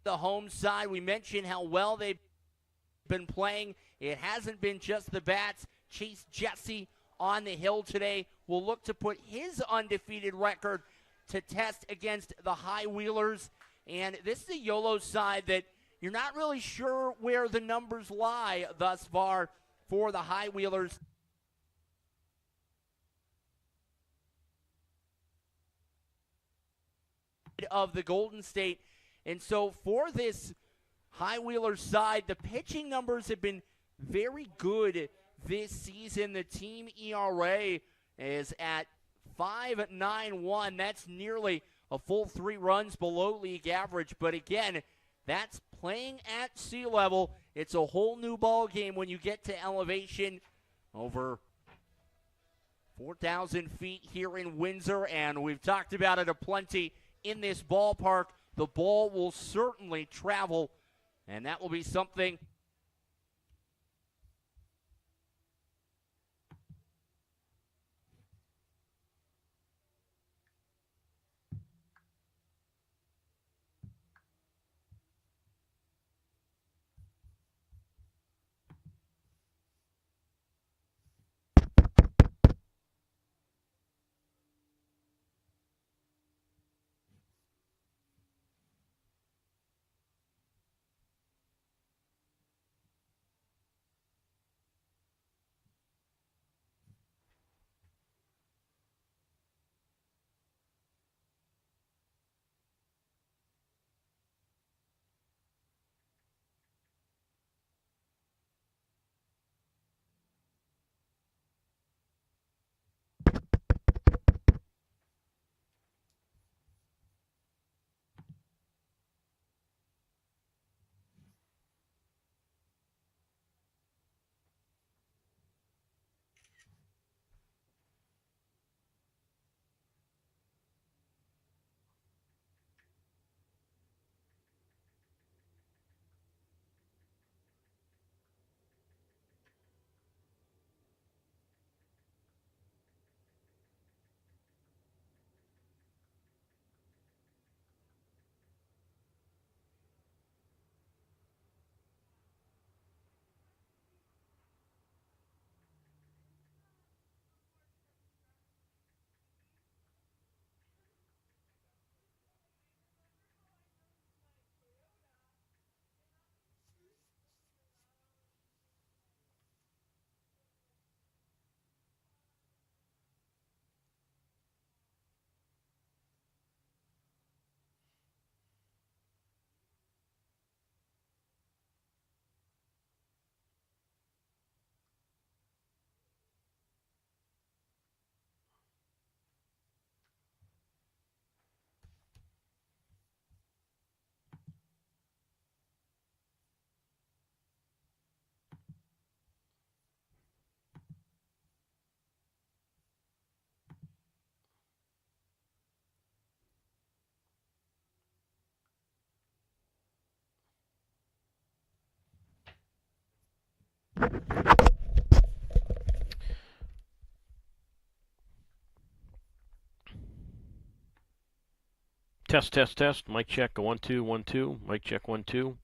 the home side. We mentioned how well they've been playing. It hasn't been just the bats. Chase Jesse on the hill today will look to put his undefeated record to test against the High Wheelers. And this is a Yolo side that you're not really sure where the numbers lie thus far for the High Wheelers. Of the Golden State. And so for this High Wheelers side, the pitching numbers have been very good this season. The team ERA is at 5.91. That's nearly a full 3 runs below league average. But again, that's playing at sea level. It's a whole new ball game when you get to elevation over 4,000 feet here in Windsor, and we've talked about it aplenty in this ballpark. The ball will certainly travel, and that will be something Test, test, test. Mic check. 1 2 1 2. Mic check 1 2.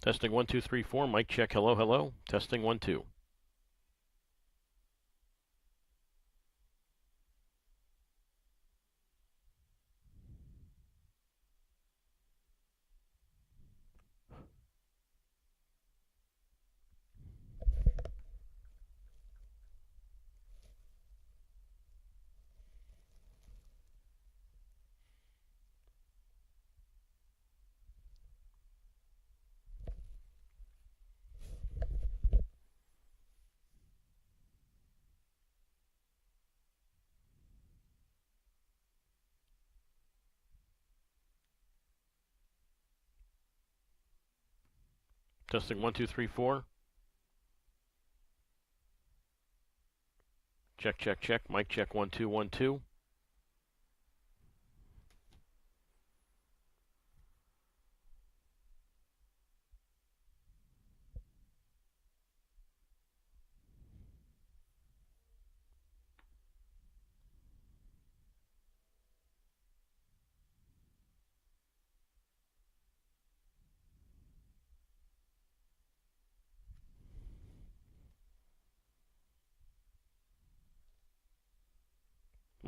Testing 1 2 3 4. Mic check. Hello, hello. Testing 1 2. Testing 1 2 3 4. Check, check, check. Mic check 1 2 1 2.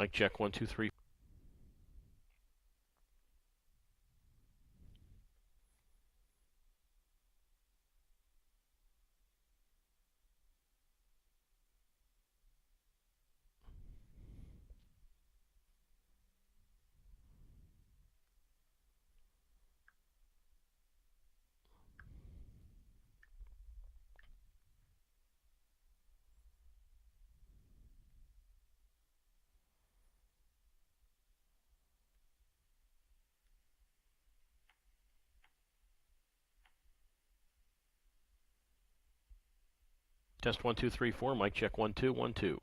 Mic check 1 2 3. Test 1 2 3 4. Mic check 1 2 1 2.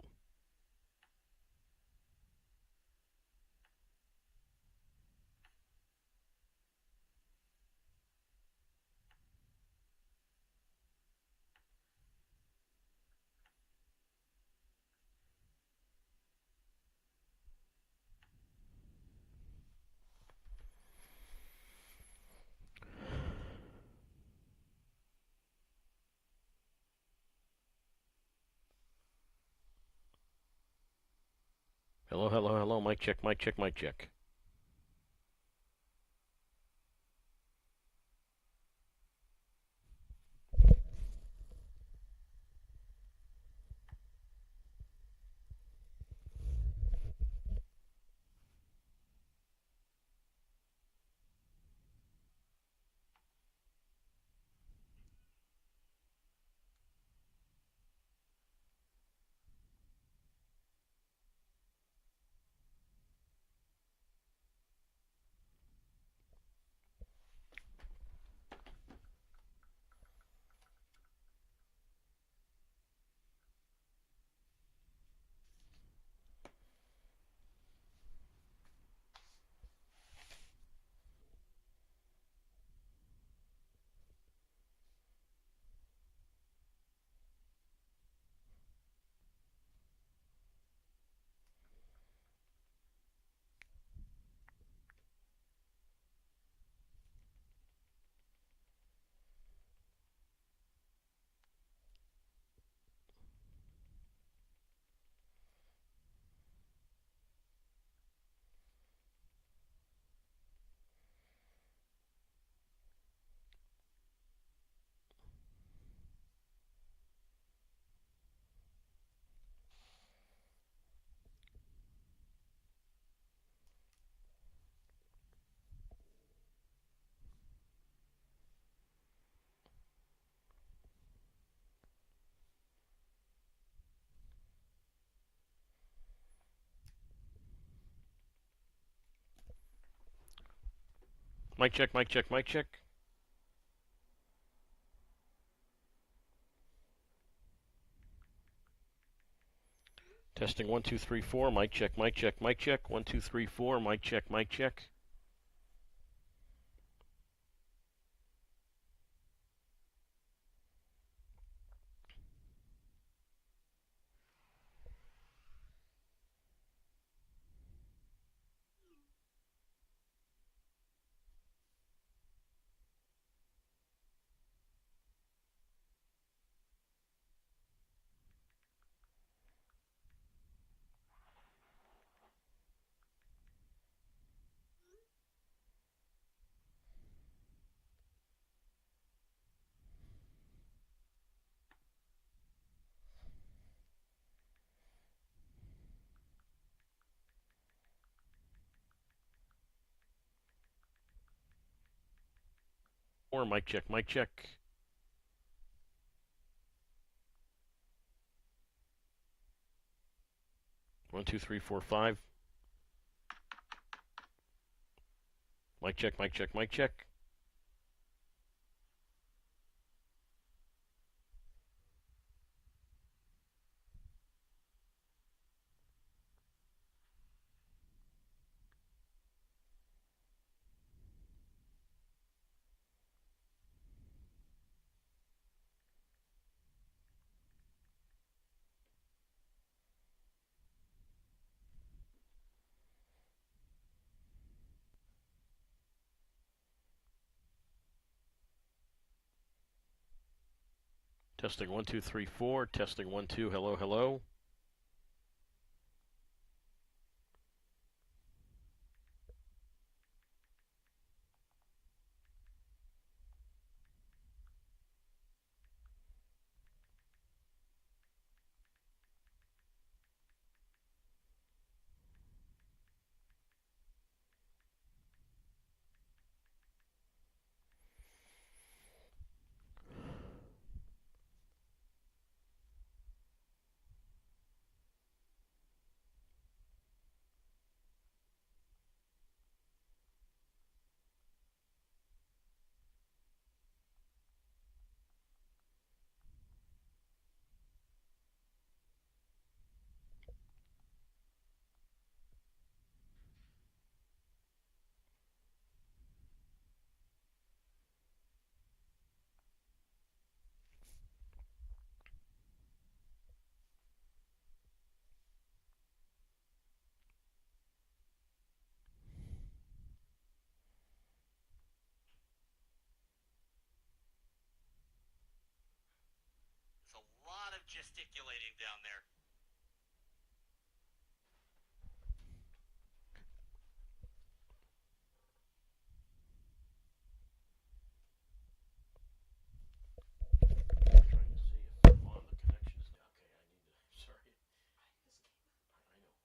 Hello, hello, hello. Mic check, mic check, mic check. Mic check, mic check, mic check. Testing 1 2 3 4. Mic check, mic check, mic check. 1 2 3 4. Mic check, mic check. Or mic check, mic check. One, two, three, four, five. Mic check, mic check, mic check. Testing 1, 2, 3, 4. Testing 1, 2. Hello, hello. There's a lot of gesticulating down there. Trying to see if I'm on the connections. Okay, I need to. Sorry. I know.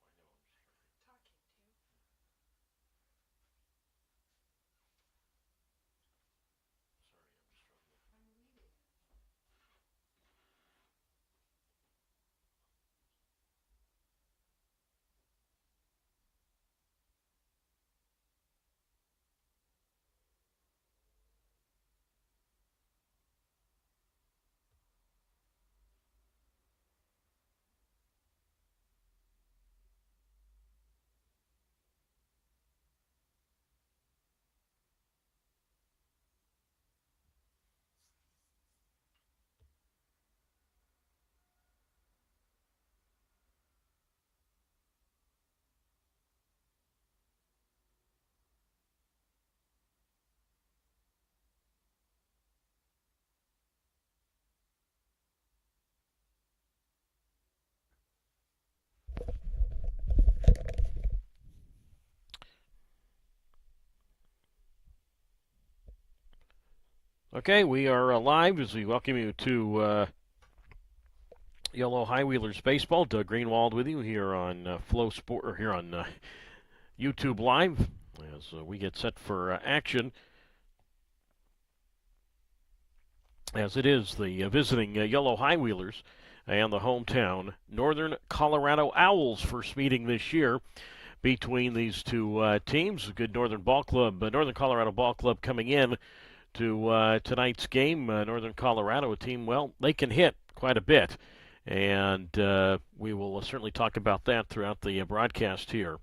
Okay, we are live as we welcome you to Yolo High Wheelers baseball. Doug Greenwald with you here on Flow Sport, or here on YouTube Live as we get set for action. As it is the visiting Yolo High Wheelers and the hometown Northern Colorado Owlz first meeting this year between these two teams. A good Northern Ball Club, Northern Colorado Ball Club coming in to tonight's game. Northern Colorado, a team, well, they can hit quite a bit, and we will certainly talk about that throughout the broadcast here.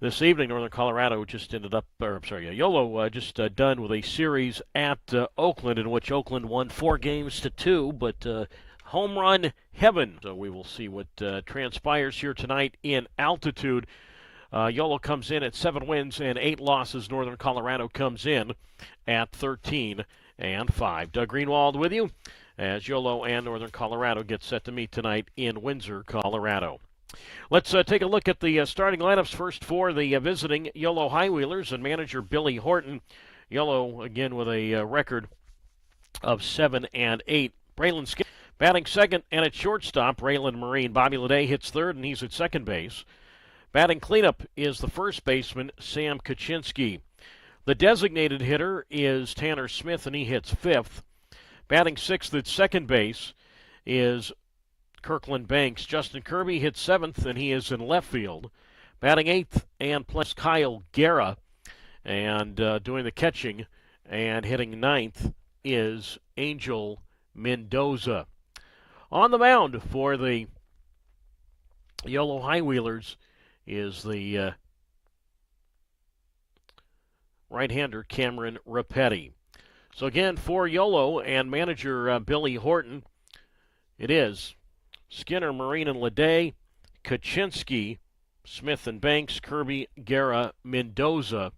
This evening, Northern Colorado just ended up, or I'm sorry, Yolo just done with a series at Oakland in which Oakland won 4-2, but home run heaven. So we will see what transpires here tonight in altitude. Yolo comes in at 7 wins and 8 losses. Northern Colorado comes in at 13-5. Doug Greenwald with you as Yolo and Northern Colorado get set to meet tonight in Windsor, Colorado. Let's take a look at the starting lineups first for the visiting Yolo High Wheelers and manager Billy Horton. Yolo again with a record of 7-8. Braylon Skip batting second, and at shortstop, Raylan Marine. Bobby Leday hits third, and he's at second base. Batting cleanup is the first baseman, Sam Kaczynski. The designated hitter is Tanner Smith, and he hits fifth. Batting sixth at second base is Kirkland Banks. Justin Kirby hits seventh, and he is in left field. Batting eighth and plus Kyle Guerra, and doing the catching and hitting ninth is Angel Mendoza. On the mound for the Yolo High Wheelers is the right-hander Cameron Rapetti. So again, for Yolo and manager Billy Horton, it is Skinner, Marine, and Leday, Kaczynski, Smith and Banks, Kirby, Guerra, Mendoza,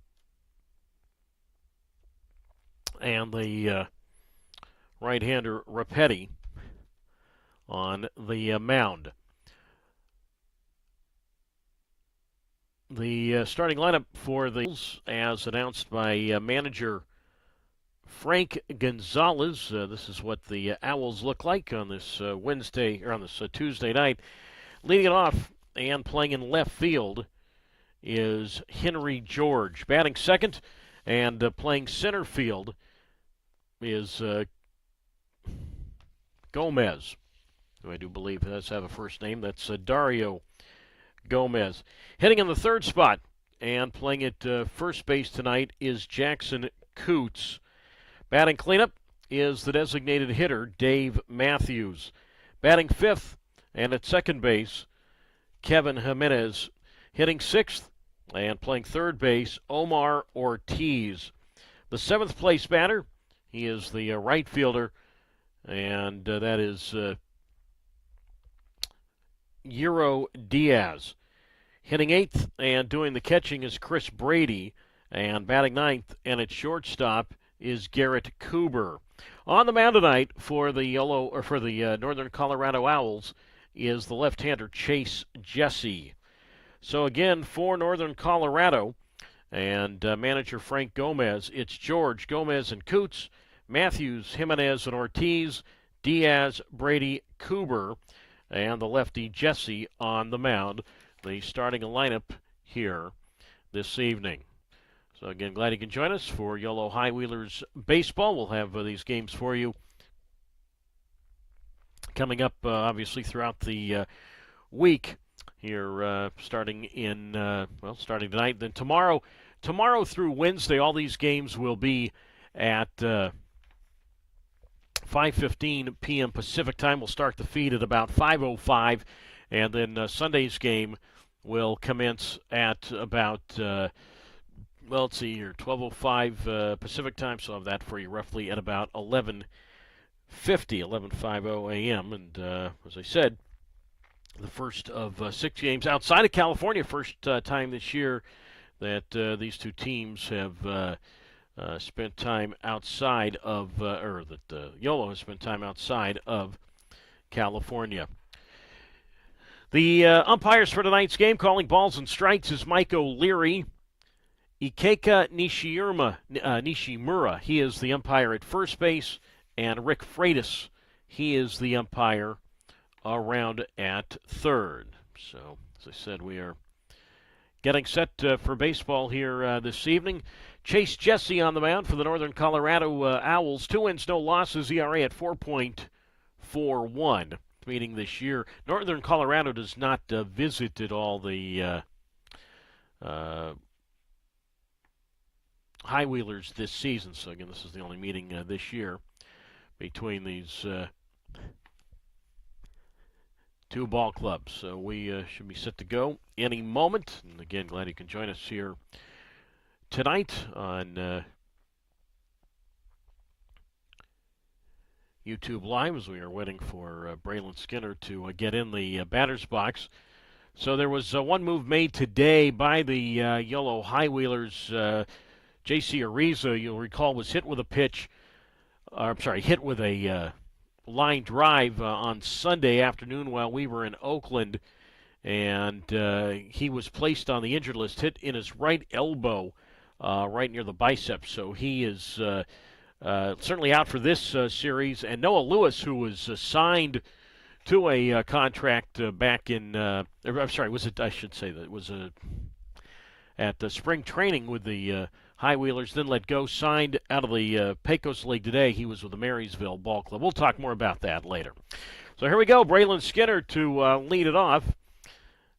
and the right-hander Rapetti on the mound. The starting lineup for the Owls, as announced by manager Frank Gonzalez. This is what the Owls look like on this Wednesday or on this Tuesday night. Leading it off and playing in left field is Henry George. Batting second and playing center field is Gomez, who I do believe does have a first name. That's Dario Gomez. Hitting in the third spot and playing at first base tonight is Jackson Coots. Batting cleanup is the designated hitter, Dave Matthews. Batting fifth and at second base, Kevin Jimenez. Hitting sixth and playing third base, Omar Ortiz. The seventh place batter, he is the right fielder, and that is Euro Diaz. Hitting eighth and doing the catching is Chris Brady, and batting ninth and at shortstop is Garrett Coober. On the mound tonight for the Northern Colorado Owls is the left-hander Chase Jesse. So again, for Northern Colorado and manager Frank Gomez, it's George, Gomez, and Coots, Matthews, Jimenez, and Ortiz, Diaz, Brady, Coober, and the lefty Jesse on the mound. The starting lineup here this evening. So again, glad you can join us for Yolo High Wheelers baseball. We'll have these games for you coming up, obviously, throughout the week here, starting tonight. Then tomorrow through Wednesday, all these games will be at 5:15 p.m. Pacific time. We'll start the feed at about 5:05, and then Sunday's game will commence at about, let's see here, 12:05 Pacific time, so I'll have that for you roughly at about 11:50 a.m. And as I said, the first of 6 games outside of California, first time this year that these two teams have spent time outside of, or that Yolo has spent time outside of California. The umpires for tonight's game calling balls and strikes is Mike O'Leary. Ikeka Nishimura, he is the umpire at first base, and Rick Freitas, he is the umpire around at third. So, as I said, we are getting set for baseball here this evening. Chase Jesse on the mound for the Northern Colorado Owls. 2 wins, no losses, ERA at 4.41. Meeting this year. Northern Colorado does not visit at all the High Wheelers this season. So again, this is the only meeting this year between these two ball clubs. So we should be set to go any moment. And again, glad you can join us here tonight on YouTube Live as we are waiting for Braylon Skinner to get in the batter's box. So there was one move made today by the Yolo High Wheelers. J.C. Ariza, you'll recall, was hit with a line drive on Sunday afternoon while we were in Oakland, and he was placed on the injured list, hit in his right elbow, right near the biceps. So he is certainly out for this series. And Noah Lewis, who was signed to a contract back in, at spring training with the High Wheelers, then let go, signed out of the Pecos League today. He was with the Marysville Ball Club. We'll talk more about that later. So here we go, Braylon Skinner to lead it off.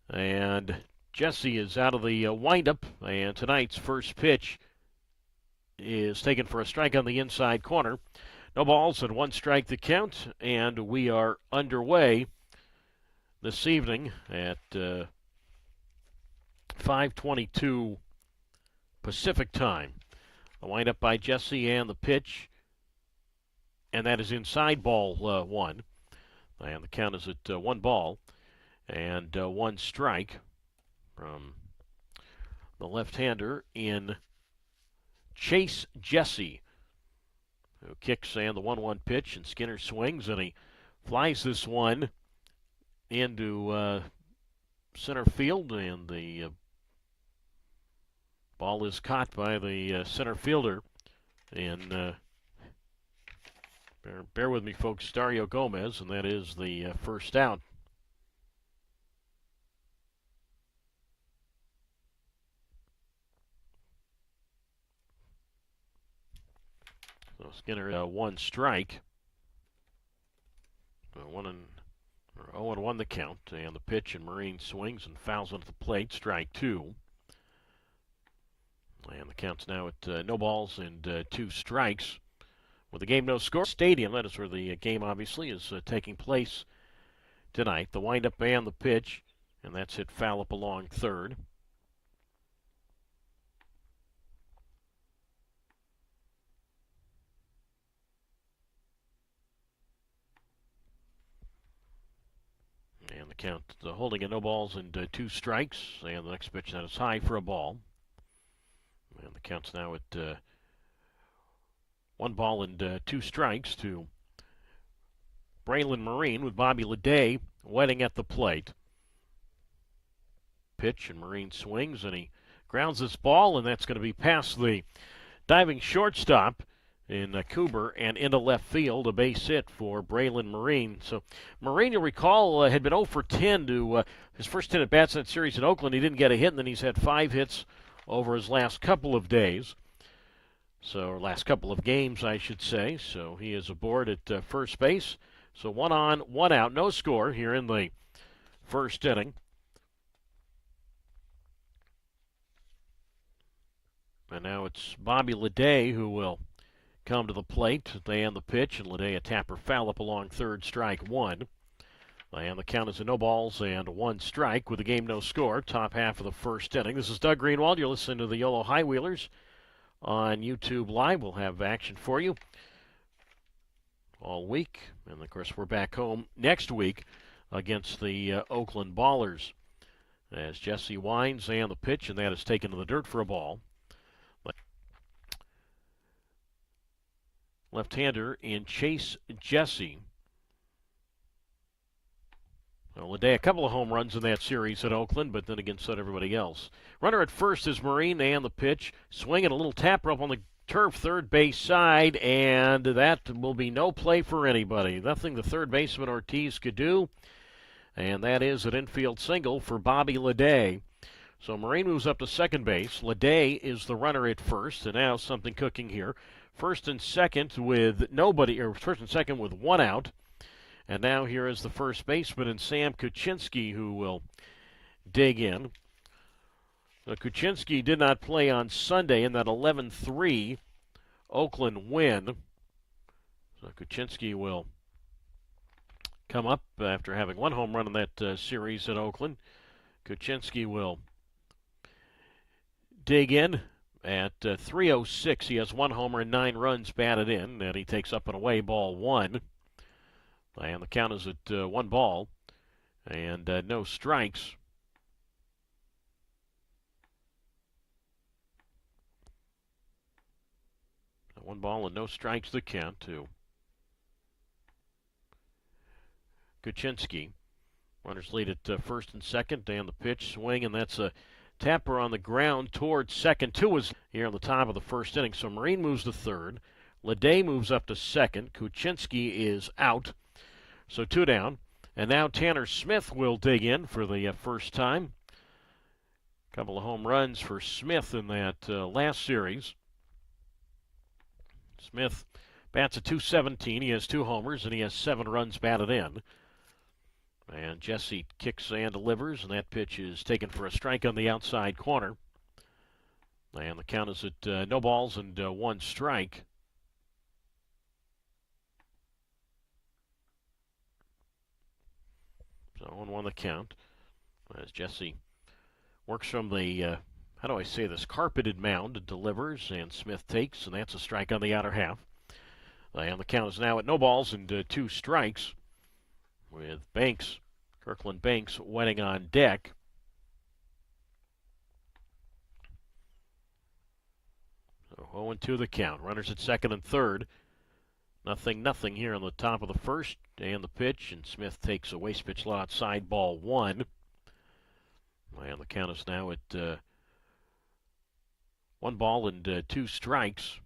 And Jesse is out of the windup, and tonight's first pitch is taken for a strike on the inside corner. No balls and 1 strike to count, and we are underway this evening at 5:22 Pacific time. A windup by Jesse and the pitch, and that is inside ball 1. And the count is at 1 ball and 1 strike from the left-hander in Chase Jesse, who kicks and the 1-1 pitch, and Skinner swings, and he flies this one into center field, and the ball is caught by the center fielder. And bear with me, folks, Dario Gomez, and that is the first out. So Skinner, one strike. 0-1 the count, and the pitch, and Marine swings and fouls into the plate, strike two. And the count's now at no balls and 2 strikes. With the game no score, stadium, that is where the game obviously is taking place tonight. The windup and the pitch, and that's hit foul up along third. And the count holding at no balls and 2 strikes, and the next pitch that is high for a ball. And the count's now at 1 ball and 2 strikes to Braylon Marine, with Bobby Leday waiting at the plate. Pitch, and Marine swings, and he grounds this ball, and that's going to be past the diving shortstop in Cooper and into left field, a base hit for Braylon Marine. So Marine, you'll recall, had been 0 for 10 to his first 10 at-bats in that series in Oakland. He didn't get a hit, and then he's had 5 hits over his last couple of days. So last couple of games, I should say. So he is aboard at first base. So 1 on, 1 out, no score here in the first inning. And now it's Bobby Leday who will come to the plate. They end the pitch, and Leday a tapper foul up along third, strike 1. And the count is a no balls and 1 strike with the game no score. Top half of the first inning. This is Doug Greenwald. You're listening to the Yolo High Wheelers on YouTube Live. We'll have action for you all week. And, of course, we're back home next week against the Oakland Ballers. As Jesse winds and the pitch, and that is taken to the dirt for a ball. Left-hander in Chase Jesse. Well, Leday, a couple of home runs in that series at Oakland, but then again, so did everybody else. Runner at first is Marine, and the pitch. Swinging a little tapper up on the turf, third base side, and that will be no play for anybody. Nothing the third baseman Ortiz could do, and that is an infield single for Bobby Leday. So Marine moves up to second base. Leday is the runner at first, and now something cooking here. First and second with nobody, or first and second with 1 out. And now here is the first baseman, and Sam Kuczynski, who will dig in. Kuczynski did not play on Sunday in that 11-3 Oakland win. So Kuczynski will come up after having 1 home run in that series at Oakland. Kuczynski will dig in at 3:06. He has 1 homer and 9 runs batted in, and he takes up and away ball 1. And the count is at 1 ball and no strikes. So 1 ball and no strikes the count to Kuczynski. Runners lead at first and second, and the pitch swing, and that's a tapper on the ground towards second. 2 was here on the top of the first inning. So Marine moves to third. Leday moves up to second. Kuczynski is out. So 2 down. And now Tanner Smith will dig in for the first time. A couple of home runs for Smith in that last series. Smith bats at .217. He has 2 homers, and he has 7 runs batted in. And Jesse kicks and delivers, and that pitch is taken for a strike on the outside corner. And the count is at no balls and 1 strike. So 1-1 the count as Jesse works from the, how do I say this, carpeted mound and delivers, and Smith takes, and that's a strike on the outer half. And the count is now at no balls and 2 strikes with Banks, Kirkland Banks, waiting on deck. So 0-2 the count. Runners at second and third. Nothing here on the top of the first, and the pitch, and Smith takes a waste pitch low outside, ball one. And the count is now at 1 ball and 2 strikes.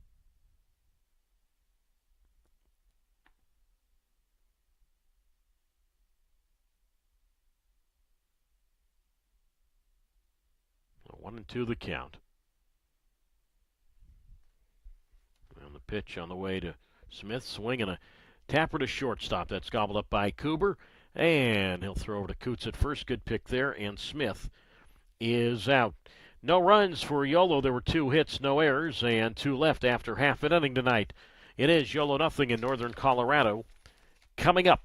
So 1-2 the count. And the pitch on the way to Smith, swinging a tapper to shortstop. That's gobbled up by Cooper, and he'll throw over to Coots at first. Good pick there, and Smith is out. No runs for Yolo. There were 2 hits, no errors, and 2 left after half an inning tonight. It is Yolo nothing in Northern Colorado. Coming up.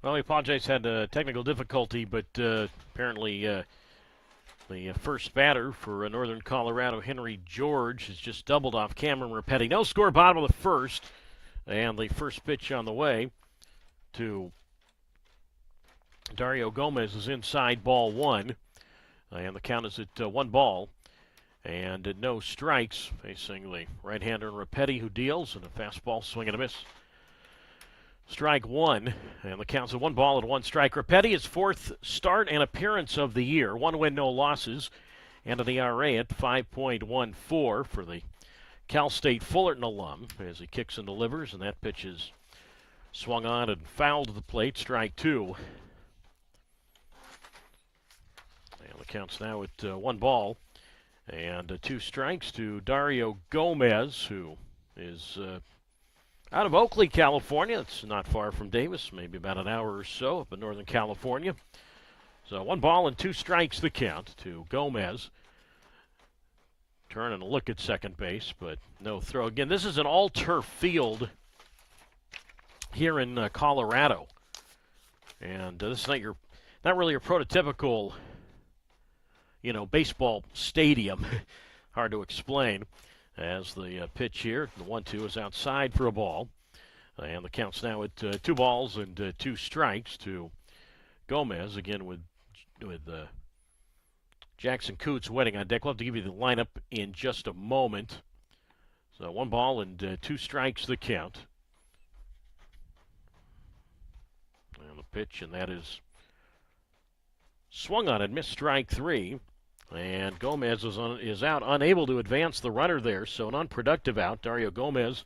Well, we apologize, had a technical difficulty, but apparently the first batter for Northern Colorado, Henry George, has just doubled off Cameron Rapetti. No score, bottom of the first, and the first pitch on the way to Dario Gomez is inside, ball one, and the count is at 1 ball and no strikes, facing the right-hander Rapetti, who deals, and a fastball swing and a miss. Strike one, and the count's at 1 ball and 1 strike. Rapetti, his 4th start and appearance of the year. 1 win, no losses, and an ERA at 5.14 for the Cal State Fullerton alum as he kicks and delivers, and that pitch is swung on and fouled to the plate. Strike 2. And the count's now at 1 ball and 2 strikes to Dario Gomez, who is out of Oakley, California. It's not far from Davis, maybe about an hour or so up in Northern California. So 1 ball and 2 strikes the count to Gomez. Turn and look at second base, but no throw. Again, this is an all-turf field here in Colorado. And this is not really your prototypical, baseball stadium. Hard to explain. As the pitch here, the 1-2 is outside for a ball. And the count's now at 2 balls and 2 strikes to Gomez, again with Jackson Coots waiting on deck. We'll have to give you the lineup in just a moment. So 1 ball and 2 strikes the count. And the pitch, and that is swung on and missed strike 3. And Gomez is out, unable to advance the runner there, so an unproductive out. Dario Gomez,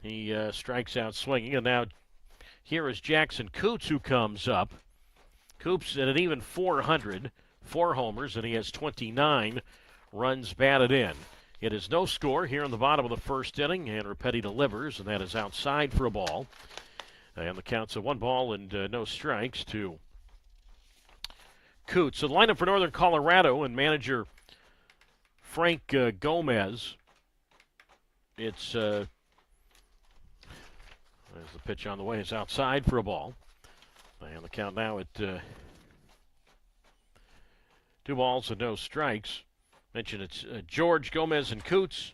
he strikes out swinging, and now here is Jackson Coots who comes up. Coops at an even 400. 4 homers, and he has 29 runs batted in. It is no score here in the bottom of the first inning, and Repetti delivers, and that is outside for a ball. And the count's at 1 ball and no strikes to Coots. So the lineup for Northern Colorado and manager Frank Gomez. It's as the pitch on the way is outside for a ball. And the count now at 2 balls and no strikes. Mentioned it's George, Gomez, and Coots,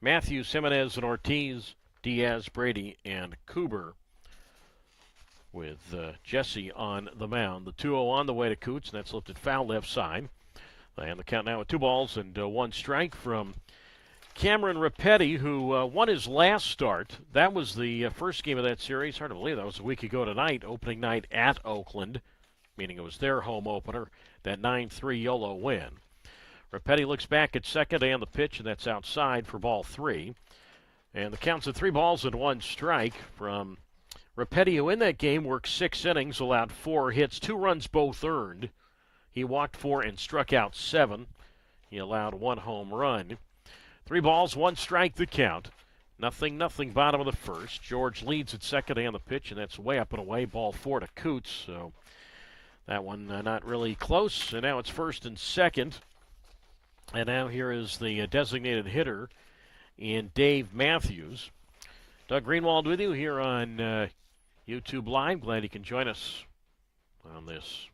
Matthews, Jimenez, and Ortiz, Diaz, Brady, and Cooper, with Jesse on the mound. The 2-0 on the way to Coots, and that's lifted foul left side. And the count now at 2 balls and 1 strike from Cameron Repetti, who won his last start. That was the first game of that series. Hard to believe that was a week ago tonight, opening night at Oakland, meaning it was their home opener, that 9-3 Yolo win. Repetti looks back at second and the pitch, and that's outside for ball 3. And the count's at 3 balls and 1 strike from Repetti, who in that game worked 6 innings, allowed 4 hits, 2 runs both earned. He walked 4 and struck out 7. He allowed 1 home run. 3 balls, 1 strike the count. Nothing, bottom of the first. George leads at second and the pitch, and that's way up and away. Ball 4 to Coots, so that one not really close. And now it's first and second. And now here is the designated hitter in Dave Matthews. Doug Greenwald with you here on YouTube Live. Glad you can join us on this.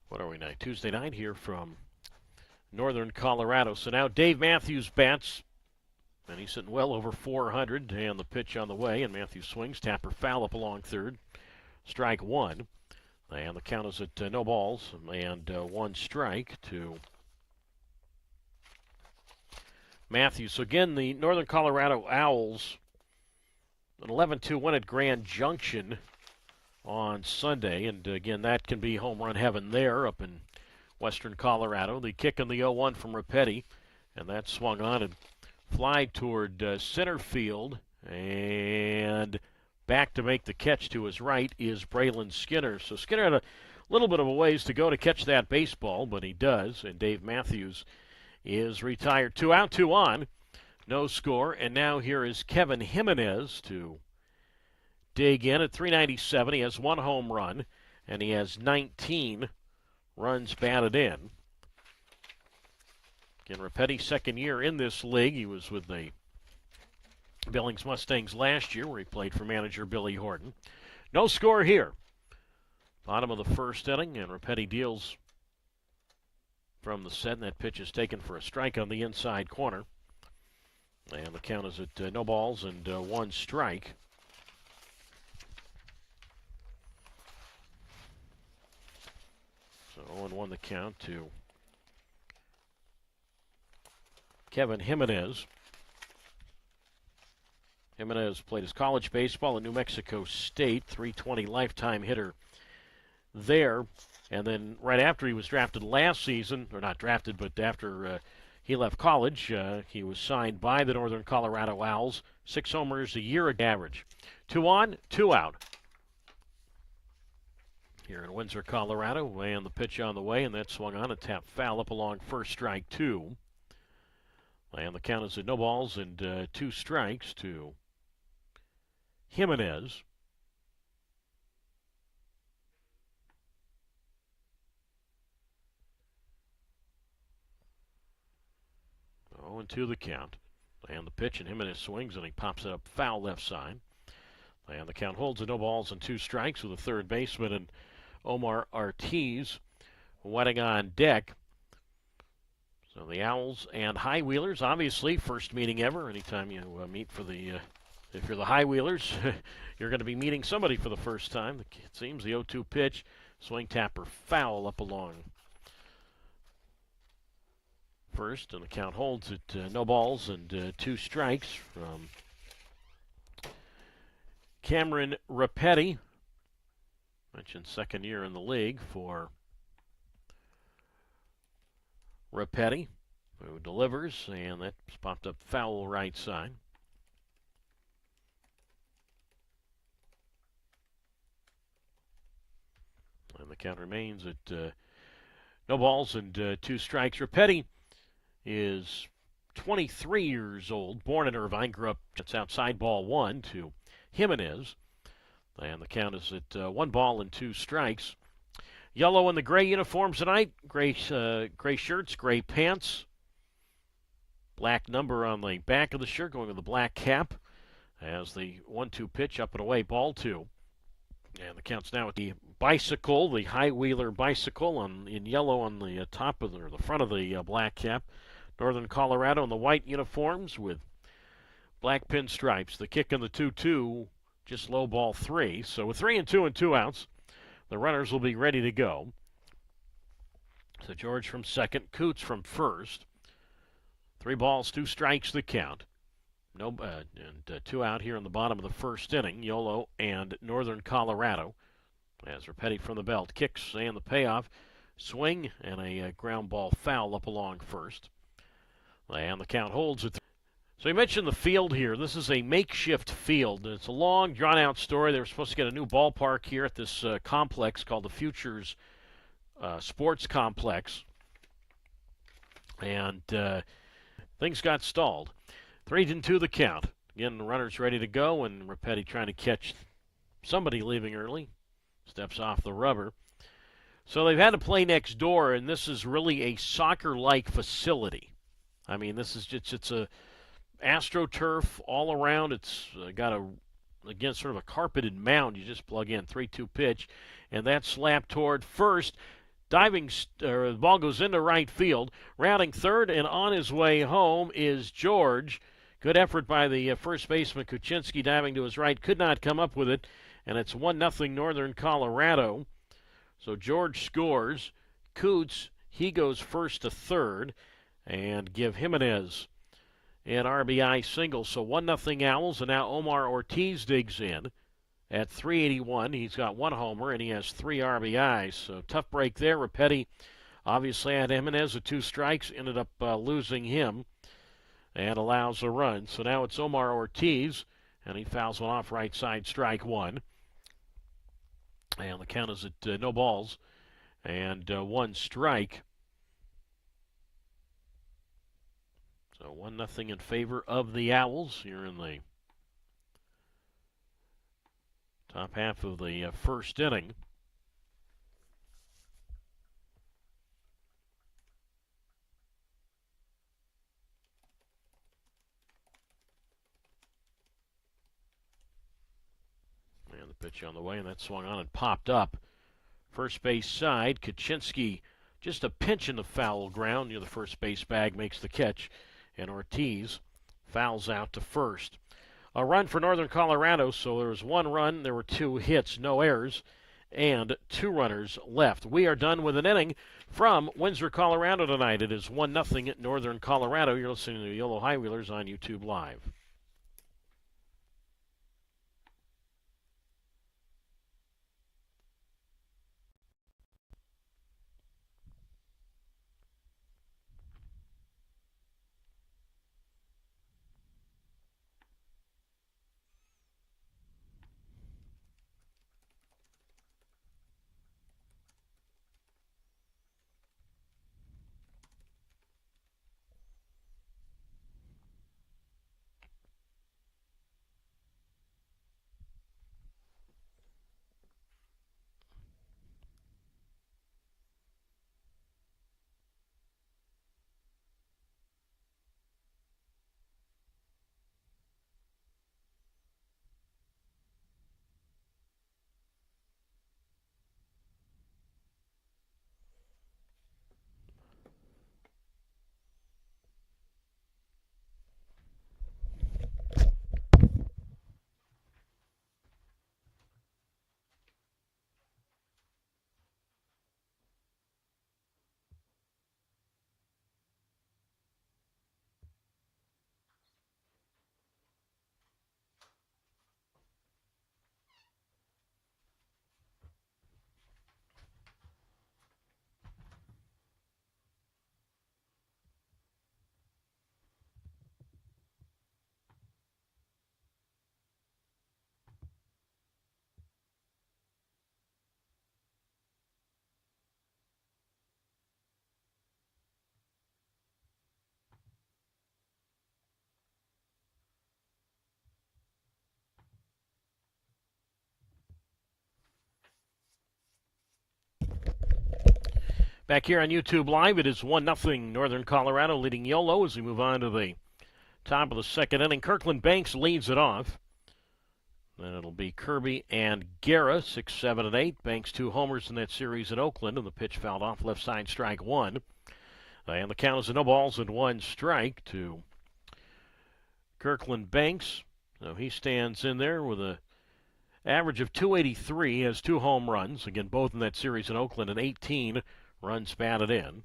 What are we now? Tuesday night here from Northern Colorado. So now Dave Matthews bats, and he's sitting well over 400, and the pitch on the way, and Matthews swings. Tapper foul up along third. Strike 1. And the count is at no balls and 1 strike to Matthews. So again, the Northern Colorado Owlz, an 11-2 win at Grand Junction on Sunday. And again, that can be home run heaven there up in western Colorado. The kick on the 0-1 from Repetti, and that swung on and fly toward center field. And back to make the catch to his right is Braylon Skinner. So Skinner had a little bit of a ways to go to catch that baseball, but he does. And Dave Matthews is retired. 2 out, 2 on. No score. And now here is Kevin Jimenez to dig in at 397. He has 1 home run, and he has 19 runs batted in. Again, Repetti, second year in this league. He was with the Billings Mustangs last year, where he played for manager Billy Horton. No score here. Bottom of the first inning, and Repetti deals from the set, and that pitch is taken for a strike on the inside corner. And the count is at no balls and 1 strike. So 0-1 the count to Kevin Jimenez. Jimenez played his college baseball at New Mexico State, .320 lifetime hitter there. And then right after he was drafted last season, or not drafted, but after he left college, he was signed by the Northern Colorado Owlz. 6 homers a year average. 2 on, 2 out. Here in Windsor, Colorado, and the pitch on the way, and that swung on a tap foul up along first, strike 2. And the count is at no balls and 2 strikes to Jimenez. 0-2 the count. And the pitch, and Jimenez swings, and he pops it up foul left side. And the count holds at no balls and 2 strikes with a third baseman and Omar Ortiz wetting on deck. So the Owls and High Wheelers, obviously, first meeting ever. Anytime you meet for the, if you're the High Wheelers, you're going to be meeting somebody for the first time. It seems the 0-2 pitch, swing tapper foul up along first, and the count holds at no balls and 2 strikes from Cameron Rapetti. Mentioned second year in the league for Rapetti, who delivers, and that's popped up foul right side. And the count remains at no balls and 2 strikes. Rapetti is 23 years old, born in Irvine, grew up just outside ball 1 to Jimenez. And the count is at 1 ball and 2 strikes. Yellow and the gray uniforms tonight. Gray shirts, gray pants. Black number on the back of the shirt going with the black cap. As the 1-2 pitch up and away, ball 2. And the count's now at the bicycle, the High Wheeler bicycle in yellow on the top of the front of the black cap. Northern Colorado in the white uniforms with black pinstripes. The kick in the 2-2. Just low ball 3. So with 3-2 and 2 outs, the runners will be ready to go. So George from second, Coots from first. 3 balls, 2 strikes the count. No, and 2 out here in the bottom of the first inning. Yolo and Northern Colorado. As Rapetti from the belt kicks and the payoff, swing and a ground ball foul up along first. And the count holds it. So you mentioned the field here. This is a makeshift field. It's a long, drawn-out story. They were supposed to get a new ballpark here at this complex called the Futures Sports Complex. And things got stalled. 3-2 the count. Again, the runner's ready to go, and Rapetti trying to catch somebody leaving early. Steps off the rubber. So they've had to play next door, and this is really a soccer-like facility. I mean, this is just, it's a AstroTurf all around. It's got again, sort of a carpeted mound. You just plug in 3-2 pitch, and that's slapped toward first. Diving, the ball goes into right field. Rounding third and on his way home is George. Good effort by the first baseman Kuczynski, diving to his right. Could not come up with it, and it's 1-0 Northern Colorado. So George scores. Coots, he goes first to third, and give Jimenez an RBI single. So 1-0 Owls, and now Omar Ortiz digs in at 381. He's got 1 homer, and he has 3 RBIs. So tough break there. Rapetti obviously had Jimenez with 2 strikes, ended up losing him, and allows a run. So now it's Omar Ortiz, and he fouls one off right side, strike 1. And the count is at no balls and 1 strike. So 1-0 in favor of the Owls here in the top half of the first inning. And the pitch on the way, and that swung on and popped up. First base side, Kuczynski just a pinch in the foul ground near the first base bag, makes the catch, and Ortiz fouls out to first. A run for Northern Colorado, so there was 1 run, there were 2 hits, no errors, and 2 runners left. We are done with an inning from Windsor, Colorado tonight. It is 1-0 Northern Colorado. You're listening to Yolo High Wheelers on YouTube Live. Back here on YouTube Live, it is 1-0 Northern Colorado leading Yolo as we move on to the top of the second inning. Kirkland Banks leads it off. Then it'll be Kirby and Guerra, 6, 7, and 8. Banks 2 homers in that series in Oakland, and the pitch fouled off left side, strike 1. And the count is a no balls and 1 strike to Kirkland Banks. So he stands in there with a average of 283, has 2 home runs, again both in that series in Oakland, and 18 runs batted in.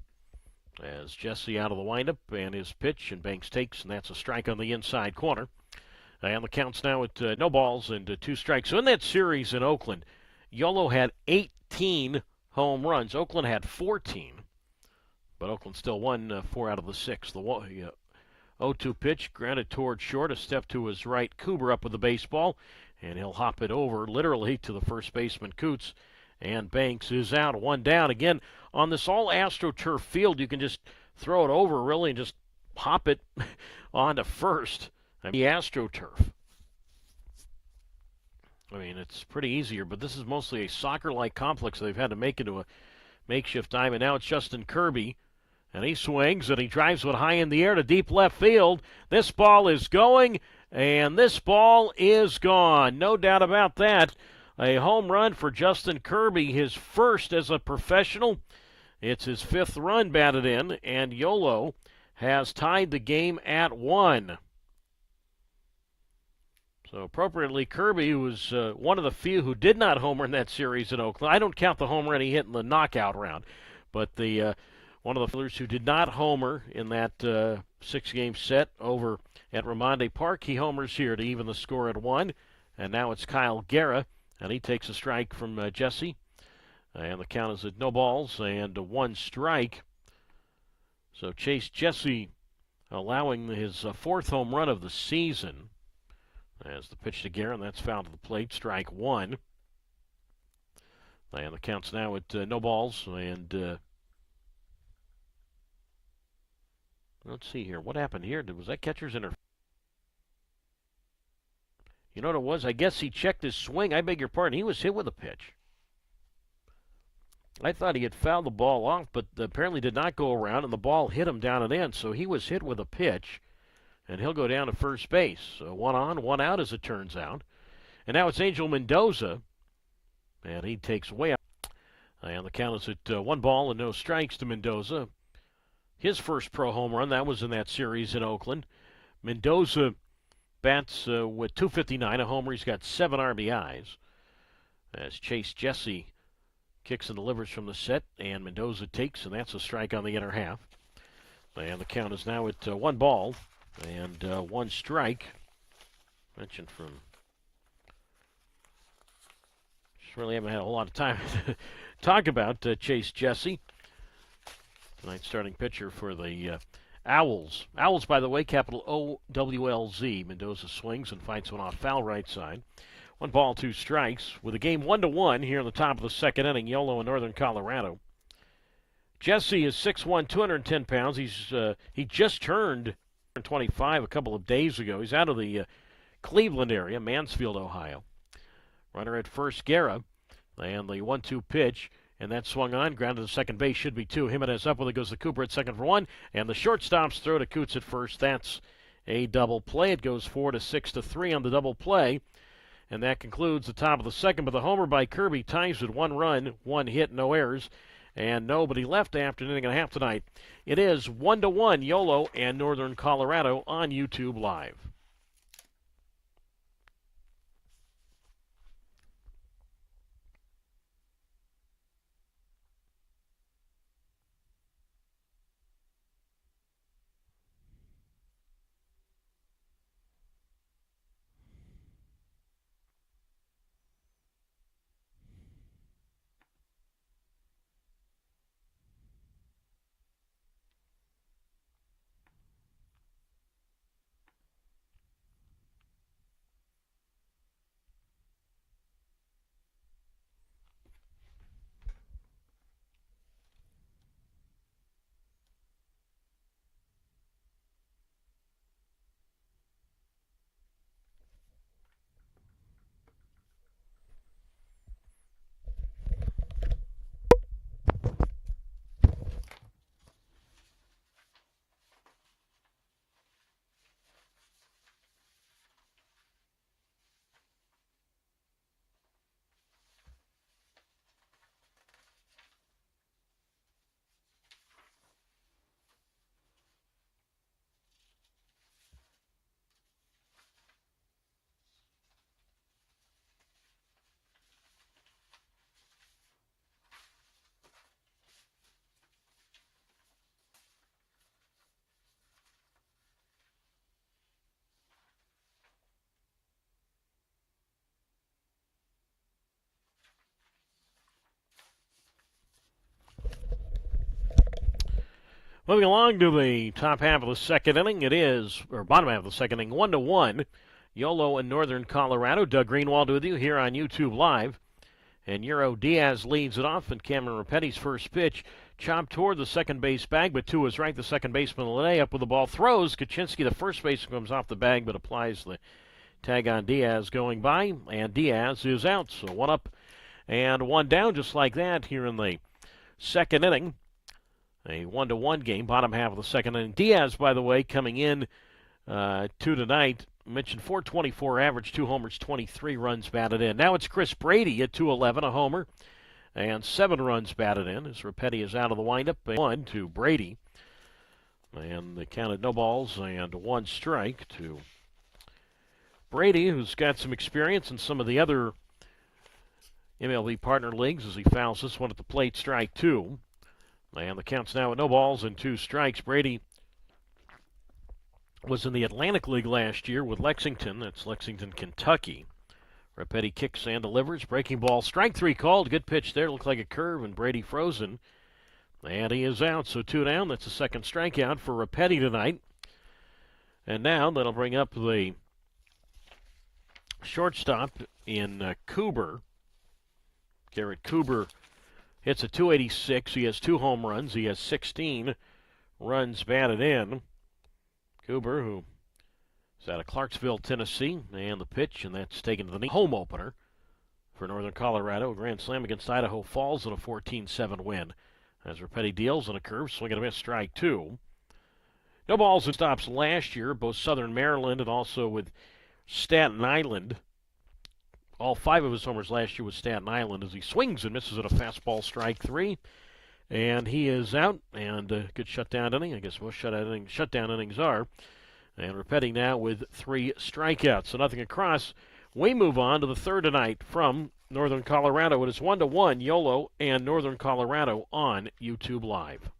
As Jesse out of the windup and his pitch, and Banks takes, and that's a strike on the inside corner. And the count's now at no balls and 2 strikes. So in that series in Oakland, Yolo had 18 home runs. Oakland had 14, but Oakland still won 4 out of the 6. The 0-2 pitch grounded toward short, a step to his right. Cooper up with the baseball, and he'll hop it over literally to the first baseman, Coots. And Banks is out, 1 down. Again, on this all AstroTurf field, you can just throw it over really and just hop it onto first. I mean, the AstroTurf. I mean, it's pretty easier, but this is mostly a soccer-like complex they've had to make into a makeshift diamond. Now it's Justin Kirby, and he swings, and he drives one high in the air to deep left field. This ball is going, and this ball is gone. No doubt about that. A home run for Justin Kirby, his first as a professional. It's his 5th run batted in, and Yolo has tied the game at 1. So appropriately, Kirby was one of the few who did not homer in that series in Oakland. I don't count the home run he hit in the knockout round, but the one of the fielders who did not homer in that 6-game set over at Ramonde Park. He homers here to even the score at 1, and now it's Kyle Guerra, and he takes a strike from Jesse, and the count is at no balls and 1 strike. So Chase Jesse allowing his 4th home run of the season. As the pitch to Guerin, that's fouled to the plate, strike 1. And the count's now at no balls, and let's see here. What happened here? Was that catcher's interference? You know what it was? I guess he checked his swing. I beg your pardon. He was hit with a pitch. I thought he had fouled the ball off, but apparently did not go around, and the ball hit him down and in, so he was hit with a pitch. And he'll go down to first base. So 1 on, 1 out as it turns out. And now it's Angel Mendoza. And he takes way out. And the count is at 1 ball and no strikes to Mendoza. His first pro home run, that was in that series in Oakland. Mendoza bats with .259, a homer. He's got 7 RBIs. As Chase Jesse kicks and delivers from the set. And Mendoza takes, and that's a strike on the inner half. And the count is now at 1 ball. And 1 strike. Mentioned from. Just really haven't had a whole lot of time to talk about Chase Jesse. Tonight's starting pitcher for the Owlz. Owlz, by the way, capital O-W-L-Z. Mendoza swings and fights one off foul right side. 1 ball, 2 strikes. With a game 1-1 here in the top of the second inning. Yolo in Northern Colorado. Jesse is 6'1", 210 pounds. He just turned 25 a couple of days ago. He's out of the Cleveland area, Mansfield, Ohio. Runner at first, Guerra, and the 1-2 pitch, and that swung on, grounded to second base, should be 2. Jimenez up with it, goes to Cooper at second for 1, and the shortstop's throw to Coots at first. That's a double play. It goes 4-6-3 on the double play, and that concludes the top of the second. But the homer by Kirby ties with 1 run, 1 hit, no errors. And nobody left after an inning and a half tonight. It is 1-1 Yolo and Northern Colorado on YouTube Live. Moving along to the top half of the second inning, or bottom half of the second inning, 1-1. Yolo and Northern Colorado. Doug Greenwald with you here on YouTube Live. And Euro Diaz leads it off, and Cameron Rapetti's first pitch chopped toward the second base bag, but to his right, the second baseman Lene up with the ball, throws. Kaczynski, the first baseman, comes off the bag, but applies the tag on Diaz going by, and Diaz is out. So one up and one down, just like that here in the second inning. A 1-1 game, bottom half of the second inning. Diaz, by the way, coming in to tonight, mentioned .424 average, 2 homers, 23 runs batted in. Now it's Chris Brady at .211, a homer, and 7 runs batted in as Rapetti is out of the windup. 1 to Brady. And they counted no balls and 1 strike to Brady, who's got some experience in some of the other MLB partner leagues as he fouls this one at the plate, strike 2. And the count's now at no balls and 2 strikes. Brady was in the Atlantic League last year with Lexington. That's Lexington, Kentucky. Rapetti kicks and delivers. Breaking ball, strike 3 called. Good pitch there. Looked like a curve, and Brady frozen. And he is out, so 2 down. That's the second strikeout for Rapetti tonight. And now that'll bring up the shortstop in Coober. Garrett Coober hits a .286. He has 2 home runs. He has 16 runs batted in. Coober, who is out of Clarksville, Tennessee, and the pitch, and that's taken to the knee. Home opener for Northern Colorado. A grand slam against Idaho Falls in a 14-7 win. As Rapetti deals on a curve, swing and a miss, strike 2. No balls and stops last year, both Southern Maryland and also with Staten Island. All 5 of his homers last year with Staten Island as he swings and misses at a fastball, strike 3. And he is out, and good shutdown inning. I guess most shutdown innings are. And Rapetti now with 3 strikeouts, so nothing across. We move on to the third tonight from Northern Colorado. It is 1-1, Yolo and Northern Colorado on YouTube Live.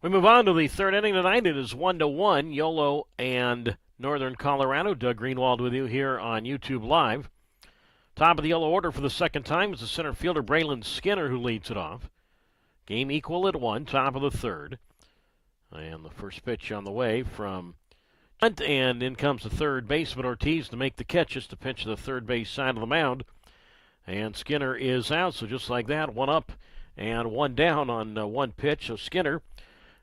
We move on to the third inning tonight. It is 1-1, Yolo and Northern Colorado. Doug Greenwald with you here on YouTube Live. Top of the Yellow order for the second time is the center fielder Braylon Skinner, who leads it off. Game equal at 1, top of the third. And the first pitch on the way from Hunt, and in comes the third baseman Ortiz to make the catch, just a pitch to the third base side of the mound. And Skinner is out, so just like that, 1 up and 1 down on 1 pitch. So Skinner,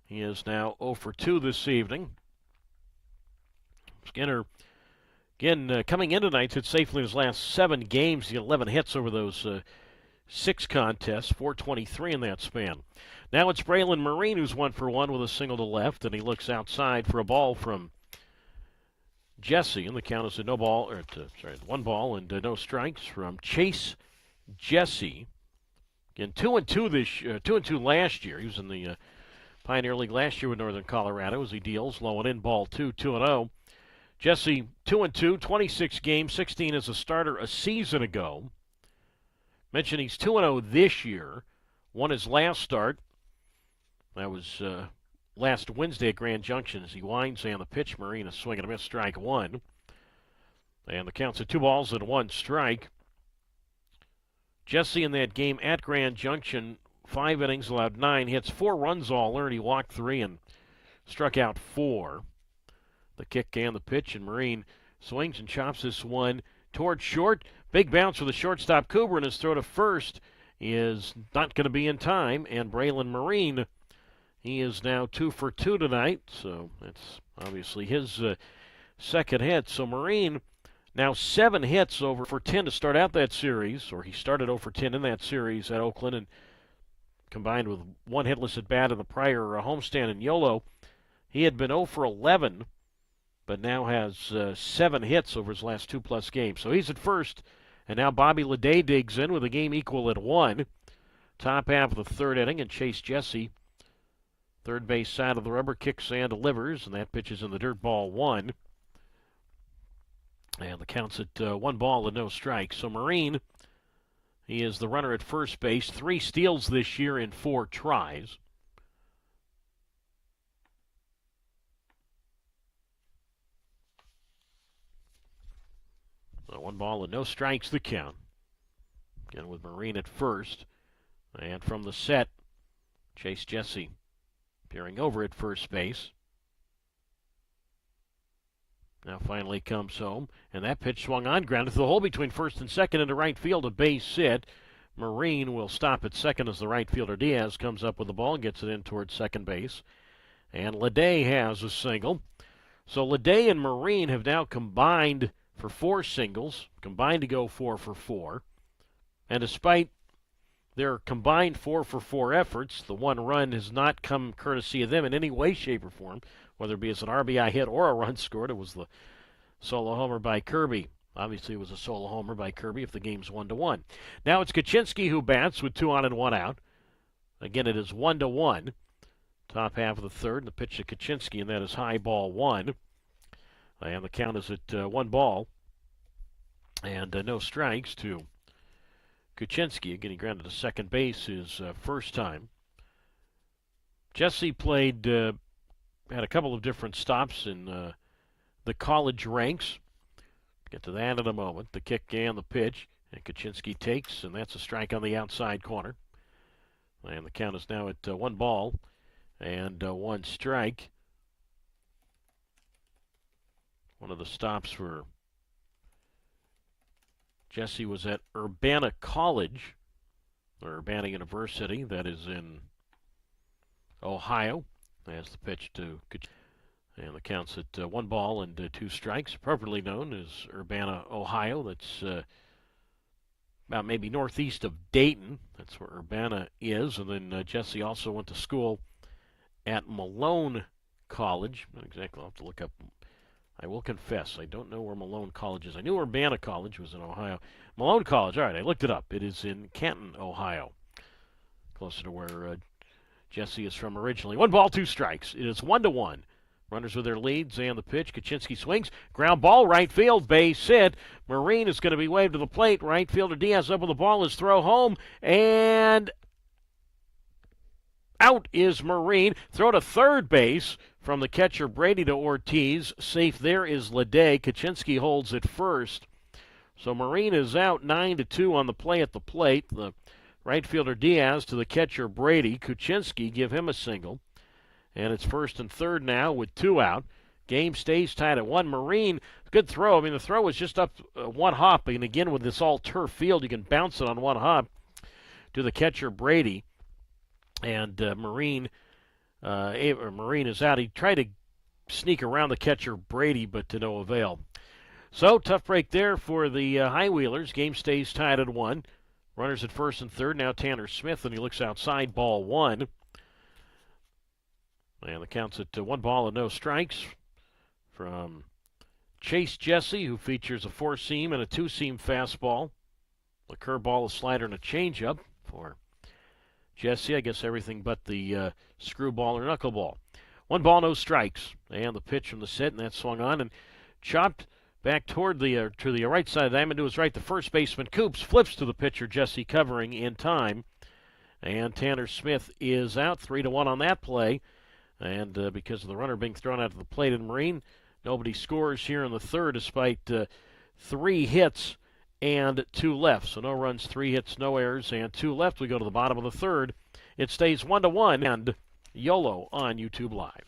he is now 0 for 2 this evening. Skinner, again, coming in tonight, hit safely in his last 7 games. He had 11 hits over those 6 contests, 423 in that span. Now it's Braylon Marine, who's 1 for 1 with a single to left, and he looks outside for a ball from Jesse, and the count is a 1 ball and no strikes from Chase Jesse. Again, 2-2 last year. He was in the Pioneer League last year with Northern Colorado as he deals low and in ball 2-0. Jesse 2-2, 26 games, 16 as a starter a season ago. Mentioned he's 2-0 this year. Won his last start. That was last Wednesday at Grand Junction as he winds on the pitch. Marine a swing and a miss, strike one. And the count's at 2-1 strike. Jesse in that game at Grand Junction, 5 innings, allowed 9 hits, 4 runs all earned. He walked 3 and struck out 4. The kick and the pitch, and Marine swings and chops this one towards short. Big bounce for the shortstop Cooper, and his throw to first is not going to be in time. And Braylon Marine, he is now 2 for 2 tonight, so that's obviously his second hit. So Marine now 7 hits over for 10 to start out that series, or he started 0 for 10 in that series at Oakland, and combined with 1 hitless at bat in the prior homestand in Yolo, he had been 0 for 11, but now has 7 hits over his last 2+ games. So he's at first, and now Bobby Leday digs in with a game equal at 1. Top half of the third inning, and Chase Jesse, third base side of the rubber, kicks and delivers, and that pitch is in the dirt, ball 1. And the count's at 1-0 strikes. So Marine, he is the runner at first base. 3 steals this year in 4 tries. So 1-0 strikes the count. Again with Marine at first. And from the set, Chase Jesse peering over at first base. Now finally comes home, and that pitch swung on, grounded to the hole between first and second into right field, a base hit. Marine will stop at second as the right fielder Diaz comes up with the ball and gets it in towards second base. And Leday has a single. So Leday and Marine have now combined for 4 singles, combined to go 4 for 4. And despite their combined 4 for 4 efforts, the 1 run has not come courtesy of them in any way, shape, or form, whether it be as an RBI hit or a run scored. It was the solo homer by Kirby. Obviously, it was a solo homer by Kirby if the game's 1-1. Now it's Kaczynski who bats with 2 on and 1 out. Again, it is 1-1. Top half of the third, and the pitch to Kaczynski, and that is high, ball 1. And the count is at 1 ball. And no strikes to Kaczynski. Again, he grounded to second base his first time. Jesse played, had a couple of different stops in the college ranks. Get to that in a moment. The kick and the pitch. And Kaczynski takes, and that's a strike on the outside corner. And the count is now at 1 ball and 1 strike. One of the stops for Jesse was at Urbana College, or Urbana University, that is in Ohio. As the pitch to Kaczynski. And the count's at 1 ball and 2 strikes, appropriately known as Urbana, Ohio. That's about maybe northeast of Dayton. That's where Urbana is. And then Jesse also went to school at Malone College. Not exactly, I'll have to look up. I will confess, I don't know where Malone College is. I knew Urbana College was in Ohio. Malone College, all right, I looked it up. It is in Canton, Ohio, closer to where Jesse is from originally. 1 ball, 2 strikes. It is 1-1. Runners with their leads and the pitch. Kaczynski swings. Ground ball, right field, base hit. Marine is going to be waved to the plate. Right fielder Diaz up with the ball. His throw home. And out is Marine. Throw to third base from the catcher Brady to Ortiz. Safe there is Leday. Kaczynski holds at first. So Marine is out 9-2 on the play at the plate. The right fielder Diaz to the catcher Brady. Kaczynski give him a single. And it's first and third now with 2 out. Game stays tied at 1. Marine, good throw. I mean, the throw was just up 1 hop. And again, with this all-turf field, you can bounce it on 1 hop to the catcher Brady. And Marine is out. He tried to sneak around the catcher Brady, but to no avail. So, tough break there for the High Wheelers. Game stays tied at 1. Runners at first and third. Now Tanner Smith, and he looks outside, ball 1. And the count's at 1 ball and no strikes from Chase Jesse, who features a 4-seam and a 2-seam fastball, a curveball, a slider, and a changeup for Jesse, I guess everything but the screwball or knuckleball. 1 ball, no strikes. And the pitch from the set, and that swung on and chopped back toward the to the right side of the diamond to his right. The first baseman, Coops, flips to the pitcher, Jesse, covering in time. And Tanner Smith is out, 3-1 on that play. And because of the runner being thrown out to the plate in Marine, nobody scores here in the third despite 3 hits and 2 left. So no runs, 3 hits, no errors, and 2 left. We go to the bottom of the third. It stays 1-1, and Yolo on YouTube Live.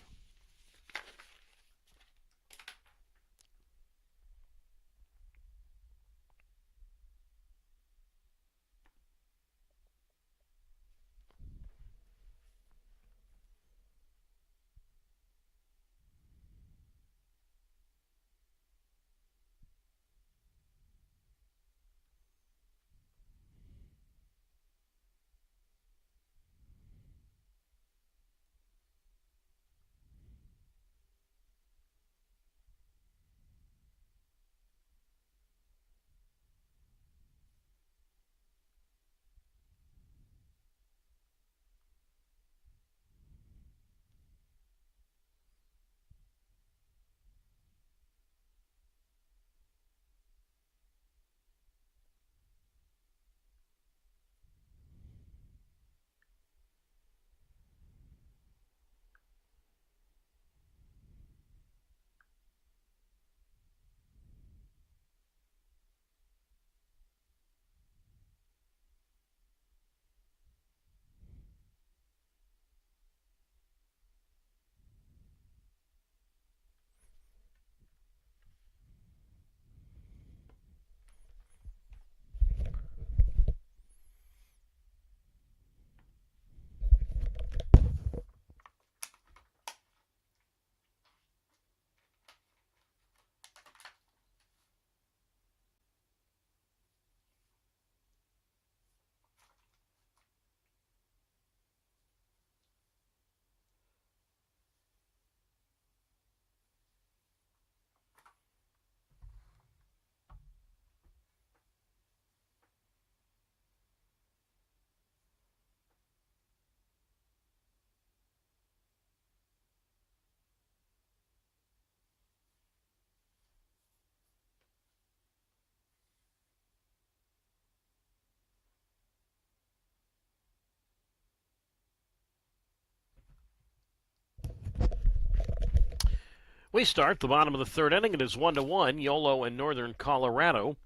We start the bottom of the third inning. It is 1-1, Yolo and Northern Colorado.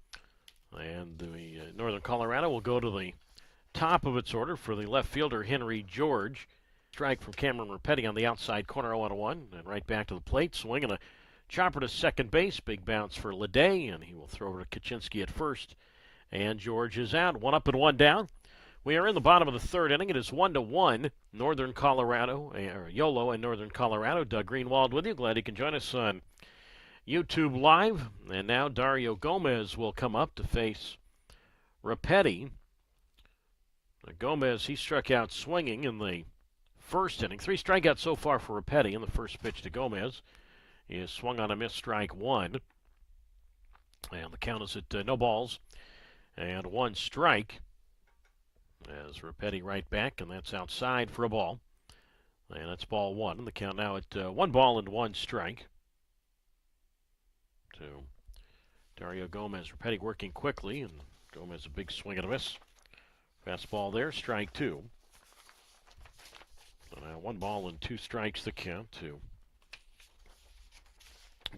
And the Northern Colorado will go to the top of its order for the left fielder, Henry George. Strike from Cameron Rapetti on the outside corner, 0-1, and right back to the plate. Swing and a chopper to second base. Big bounce for Leday, and he will throw over to Kaczynski at first. And George is out. 1 up and 1 down. We are in the bottom of the third inning. It is 1-1, Northern Colorado, or Yolo and Northern Colorado. Doug Greenwald with you. Glad you can join us on YouTube Live. And now Dario Gomez will come up to face Rapetti. Gomez, he struck out swinging in the first inning. 3 strikeouts so far for Rapetti in the first pitch to Gomez. He is swung on a missed strike 1. And the count is at no balls and 1 strike. As Rapetti right back, and that's outside for a ball. And that's ball 1. And the count now at 1 ball and 1 strike. To Dario Gomez. Rapetti working quickly, and Gomez a big swing and a miss. Fastball there, strike 2. So now 1 ball and 2 strikes the count to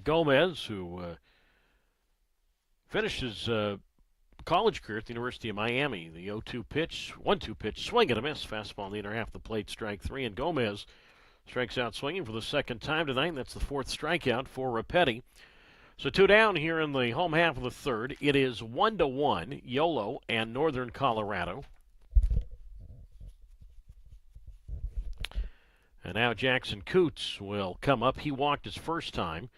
Gomez, who finished his college career at the University of Miami. The 0-2 pitch, 1-2 pitch, swing and a miss. Fastball in the inner half of the plate, strike 3. And Gomez strikes out swinging for the second time tonight. And that's the 4th strikeout for Rapetti. So 2 down here in the home half of the third. It is 1-1, Yolo and Northern Colorado. And now Jackson Coots will come up. He walked his first time.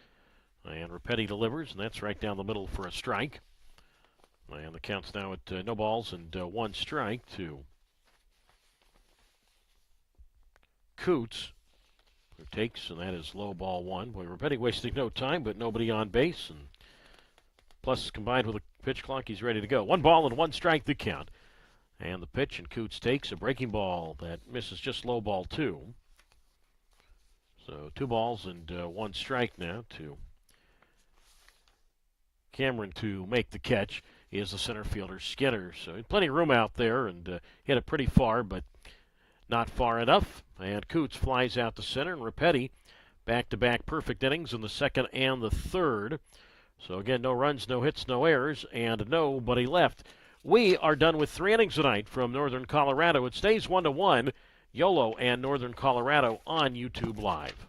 And Rapetti delivers, and that's right down the middle for a strike. And the count's now at no balls and 1 strike to Coots, who takes, and that is low ball 1. Boy, Rapetti wasting no time, but nobody on base. And plus, combined with a pitch clock, he's ready to go. 1 ball and 1 strike the count. And the pitch, and Coots takes a breaking ball that misses just low ball 2. So 2 balls and 1 strike now to Cameron to make the catch. He is the center fielder, Skinner. So plenty of room out there, and hit it pretty far, but not far enough. And Coots flies out to center, and Rapetti back-to-back perfect innings in the second and the third. So again, no runs, no hits, no errors, and nobody left. We are done with 3 innings tonight from Northern Colorado. It stays 1-1. Yolo and Northern Colorado on YouTube Live.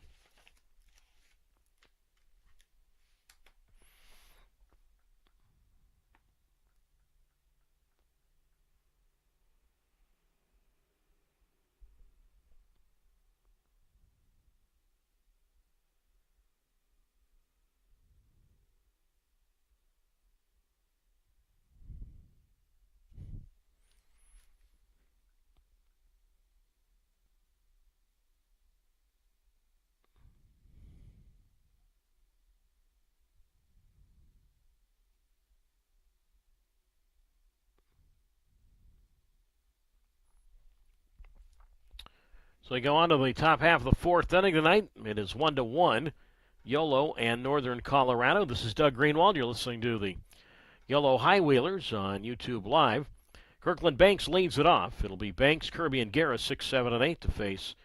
So we go on to the top half of the 4th inning tonight. It is 1-1, Yolo and Northern Colorado. This is Doug Greenwald. You're listening to the Yolo High Wheelers on YouTube Live. Kirkland Banks leads it off. It'll be Banks, Kirby, and Guerra 6, 7, and 8 to face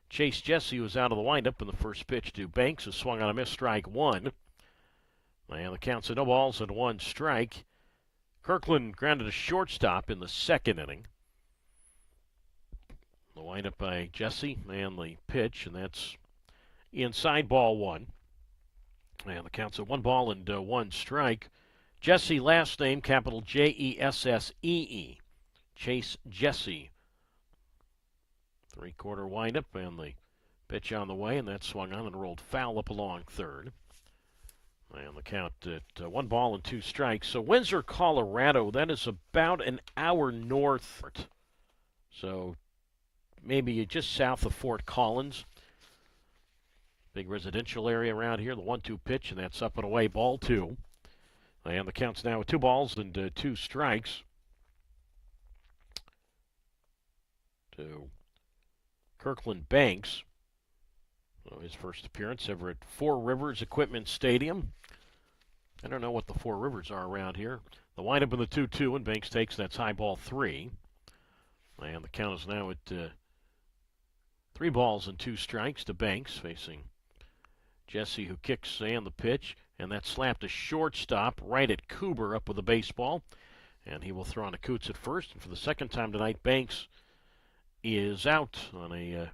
Chase Jesse, who was out of the windup in the first pitch to Banks, who swung on a missed strike 1. And the count's at no balls and 1 strike. Kirkland grounded a shortstop in the 2nd inning. The windup by Jesse and the pitch, and that's inside ball 1. And the count's at 1 ball and 1 strike. Jesse, last name, capital Jessee. Chase Jesse. 3-quarter windup, and the pitch on the way, and that swung on and rolled foul up along third. And the count at 1 ball and 2 strikes. So Windsor, Colorado, that is about an hour north. So maybe just south of Fort Collins. Big residential area around here. The 1-2 pitch, and that's up and away, ball 2. And the count's now at 2 balls and 2 strikes to Kirkland Banks. So his first appearance ever at Four Rivers Equipment Stadium. I don't know what the Four Rivers are around here. The windup in the 2-2, and Banks takes, that's high ball 3. And the count is now at 3 balls and 2 strikes to Banks, facing Jesse, who kicks and the pitch. And that slapped a shortstop right at Coober up with a baseball. And he will throw on to Coots at first. And for the second time tonight, Banks is out on a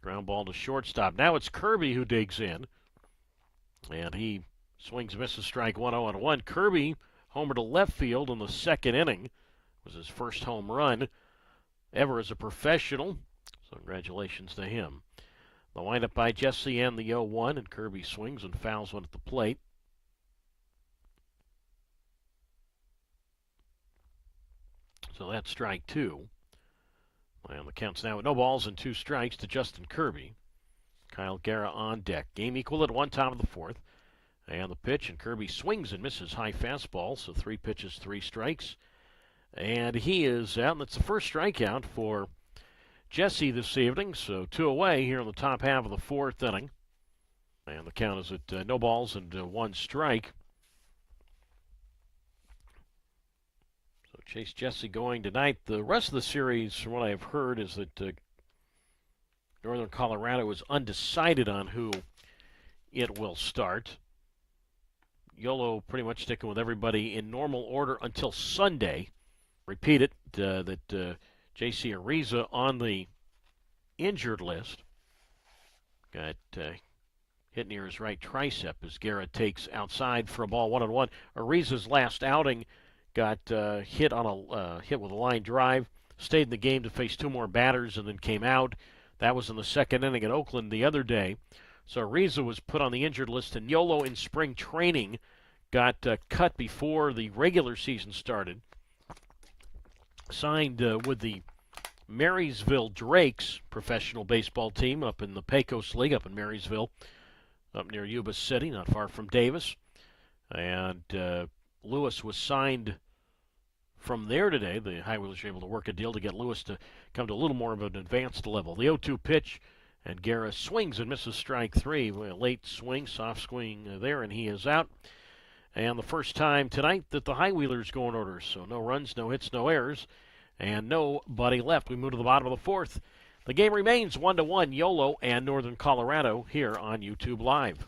ground ball to shortstop. Now it's Kirby who digs in. And he swings and misses, strike 1-0-1. Kirby homer to left field in the 2nd inning. It was his first home run ever as a professional. So congratulations to him. The windup by Jesse and the 0-1, and Kirby swings and fouls one at the plate. So that's strike 2. And the count's now at no balls and 2 strikes to Justin Kirby. Kyle Guerra on deck. Game equal at 1, top of the 4th. And the pitch, and Kirby swings and misses, high fastball. So 3 pitches, 3 strikes. And he is out, and that's the first strikeout for Jesse this evening. So 2 away here in the top half of the 4th inning. And the count is at no balls and 1 strike. So Chase Jesse going tonight. The rest of the series, from what I've heard, is that Northern Colorado is undecided on who it will start. Yolo pretty much sticking with everybody in normal order until Sunday. Repeat it, that J.C. Ariza on the injured list. Got hit near his right tricep as Garrett takes outside for a ball 1-1. Ariza's last outing got hit on a hit with a line drive, stayed in the game to face 2 more batters, and then came out. That was in the 2nd inning at Oakland the other day. So Ariza was put on the injured list, and Yolo in spring training got cut before the regular season started. Signed with the Marysville Drakes professional baseball team up in the Pecos League up in Marysville, up near Yuba City, not far from Davis. And Lewis was signed from there today. The High Wheelers were able to work a deal to get Lewis to come to a little more of an advanced level. The 0-2 pitch, and Guerra swings and misses strike three. Late swing, soft swing there, and he is out. And the first time tonight that the High Wheelers go in order. So no runs, no hits, no errors, and nobody left. We move to the bottom of the fourth. The game remains 1-1, Yolo and Northern Colorado here on YouTube Live.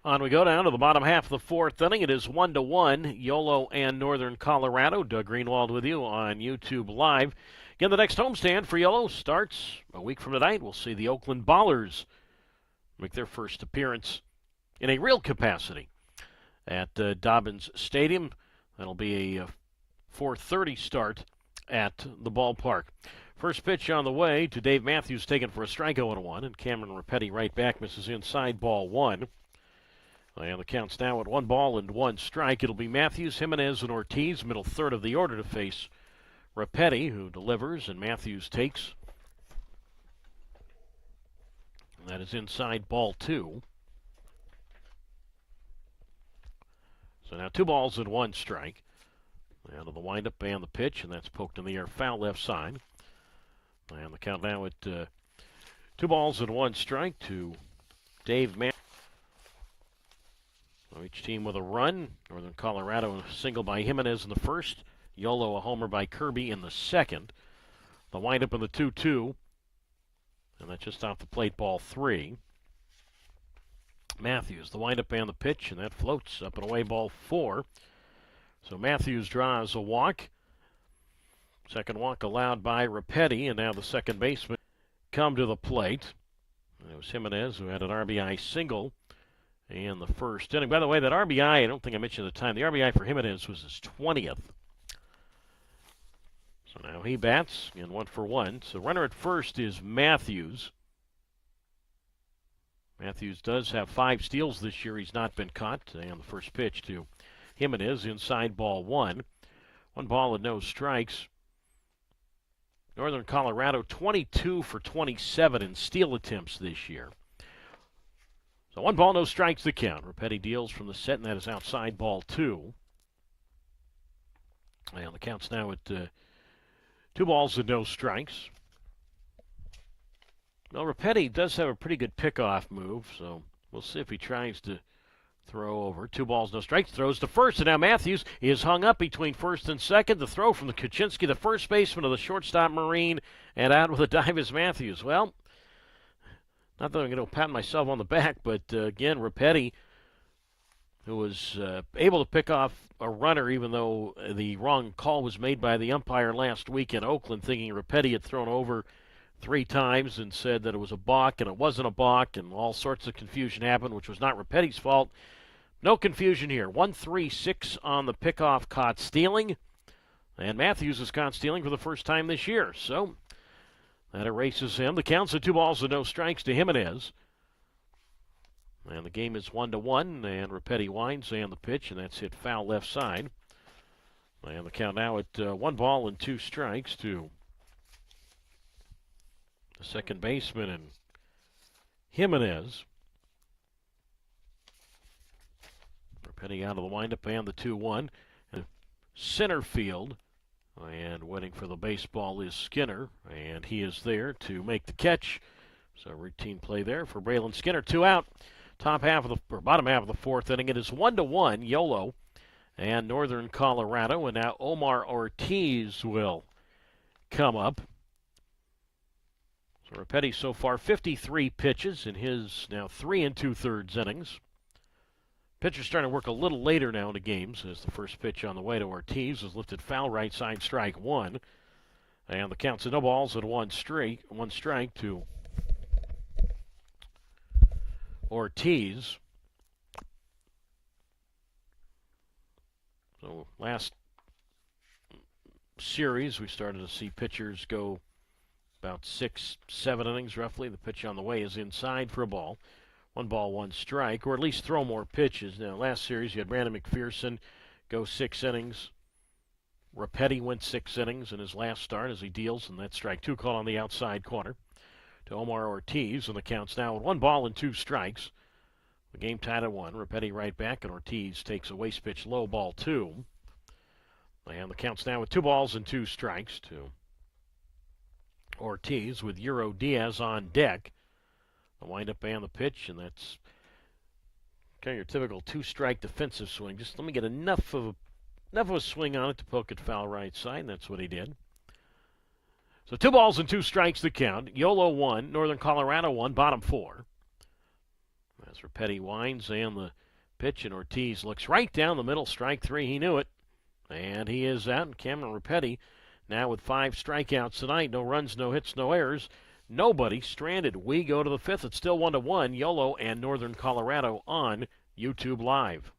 On we go down to the bottom half of the fourth inning. It is 1-1, Yolo and Northern Colorado. Doug Greenwald with you on YouTube Live. Again, the next homestand for Yolo starts a week from tonight. We'll see the Oakland Ballers make their first appearance in a real capacity at Dobbins Stadium. That'll be a 4:30 start at the ballpark. First pitch on the way to Dave Matthews, taken for a strike 0-1, and Cameron Rapetti right back, misses inside, ball one. And the count's now at 1-1 strike. It'll be Matthews, Jimenez, and Ortiz, middle third of the order to face Rapetti, who delivers, and Matthews takes. And that is inside, ball two. So now 2-1 strike. Out of the windup and the pitch, and that's poked in the air, foul left side. And the count now at 2-1 strike to Dave Matthews. Each team with a run. Northern Colorado a single by Jimenez in the first. Yolo a homer by Kirby in the second. The windup in the 2-2. And that's just off the plate, ball three. Matthews, the windup and the pitch, and that floats up and away, ball four. So Matthews draws a walk. Second walk allowed by Rapetti, and now the second baseman come to the plate. And it was Jimenez who had an RBI single in the first inning. By the way, that RBI, I don't think I mentioned at the time, the RBI for Jimenez was his 20th. So now he bats, and 1-for-1. So runner at first is Matthews. Matthews does have 5 steals this year. He's not been caught. And the first pitch to Jimenez, inside, ball one. 1 and no strikes. Northern Colorado 22 for 27 in steal attempts this year. So 1 no strikes the count. Rapetti deals from the set, and that is outside, ball two. And the count's now at 2 and no strikes. Well, Rapetti does have a pretty good pickoff move, so we'll see if he tries to throw over. 2 no strikes, throws to first, and now Matthews is hung up between first and second. The throw from the Kuczynski, the first baseman of the shortstop Marine, and out with a dive is Matthews. Well, not that I'm going to pat myself on the back, but again, Rapetti, who was able to pick off a runner, even though the wrong call was made by the umpire last week in Oakland, thinking Rapetti had thrown over 3 times and said that it was a balk, and it wasn't a balk, and all sorts of confusion happened, which was not Rapetti's fault. No confusion here. 1-3-6 on the pickoff, caught stealing, and Matthews is caught stealing for the first time this year. So that erases him. The count's at 2 and no strikes to Jimenez. And the game is 1-1, and Rapetti winds and the pitch, and that's hit foul left side. And the count now at 1 and 2 strikes to the second baseman, and Jimenez. Repetti out of the windup and the 2-1. Center field. And waiting for the baseball is Skinner, and he is there to make the catch. So routine play there for Braylon Skinner. 2 out. Bottom half of the fourth inning. It is 1-1. Yolo and Northern Colorado, and now Omar Ortiz will come up. So Repetti so far 53 pitches in his now 3 2/3 innings. Pitcher's starting to work a little later now in the games as the first pitch on the way to Ortiz is lifted foul, right side, strike one. And the count's no balls at one strike to Ortiz. So last series we started to see pitchers go about 6, 7 innings roughly. The pitch on the way is inside for a ball. 1 ball, 1 strike, or at least throw more pitches. Now, last series you had Brandon McPherson go 6 innings. Repetti went 6 innings in his last start as he deals, and that strike 2 call on the outside corner to Omar Ortiz, and the count's now at 1 ball and 2 strikes. The game tied at 1. Repetti right back, and Ortiz takes a waste pitch, low, ball 2. And the count's now at 2 balls and 2 strikes to Ortiz with Euro Diaz on deck. The windup and the pitch, and that's kind of your typical 2-strike defensive swing. Just let me get enough of a swing on it to poke it foul right side, and that's what he did. So 2 balls and 2 strikes the count. Yolo 1, Northern Colorado 1, bottom 4. As Repetti winds and the pitch, and Ortiz looks right down the middle, strike 3. He knew it, and he is out. And Cameron Repetti now with 5 strikeouts tonight. No runs, no hits, no errors. Nobody stranded. We go to the 5th. It's still 1-1. Yolo and Northern Colorado on YouTube Live.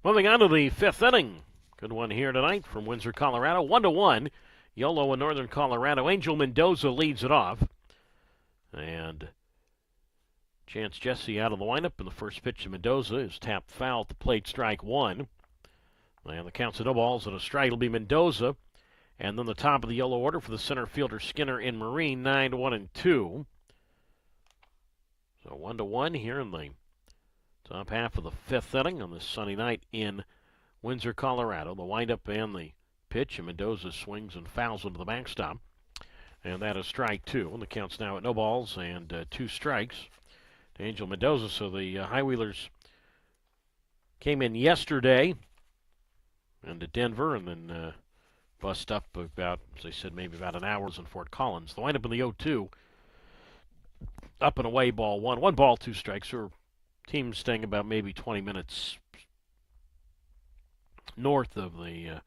Moving on to the 5th inning. Good one here tonight from Windsor, Colorado. 1-1. Yolo and Northern Colorado. Angel Mendoza leads it off. And Chance Jesse out of the lineup. And the first pitch to Mendoza is tapped foul at the plate, strike 1. And the count's of no balls and a strike. It'll be Mendoza. And then the top of the Yolo order for the center fielder Skinner in Marine. 9-1-2. So 1-1 here in the top half of the 5th inning on this sunny night in Windsor, Colorado. The windup and the pitch, and Mendoza swings and fouls into the backstop. And that is strike 2. And the count's now at no balls and 2 strikes to Angel Mendoza. So the High Wheelers came in yesterday into Denver and then bust up about, as I said, maybe about an hour in Fort Collins. The windup in the 0-2. Up and away, ball 1. 1 ball, 2 strikes. Or team staying about maybe 20 minutes north of the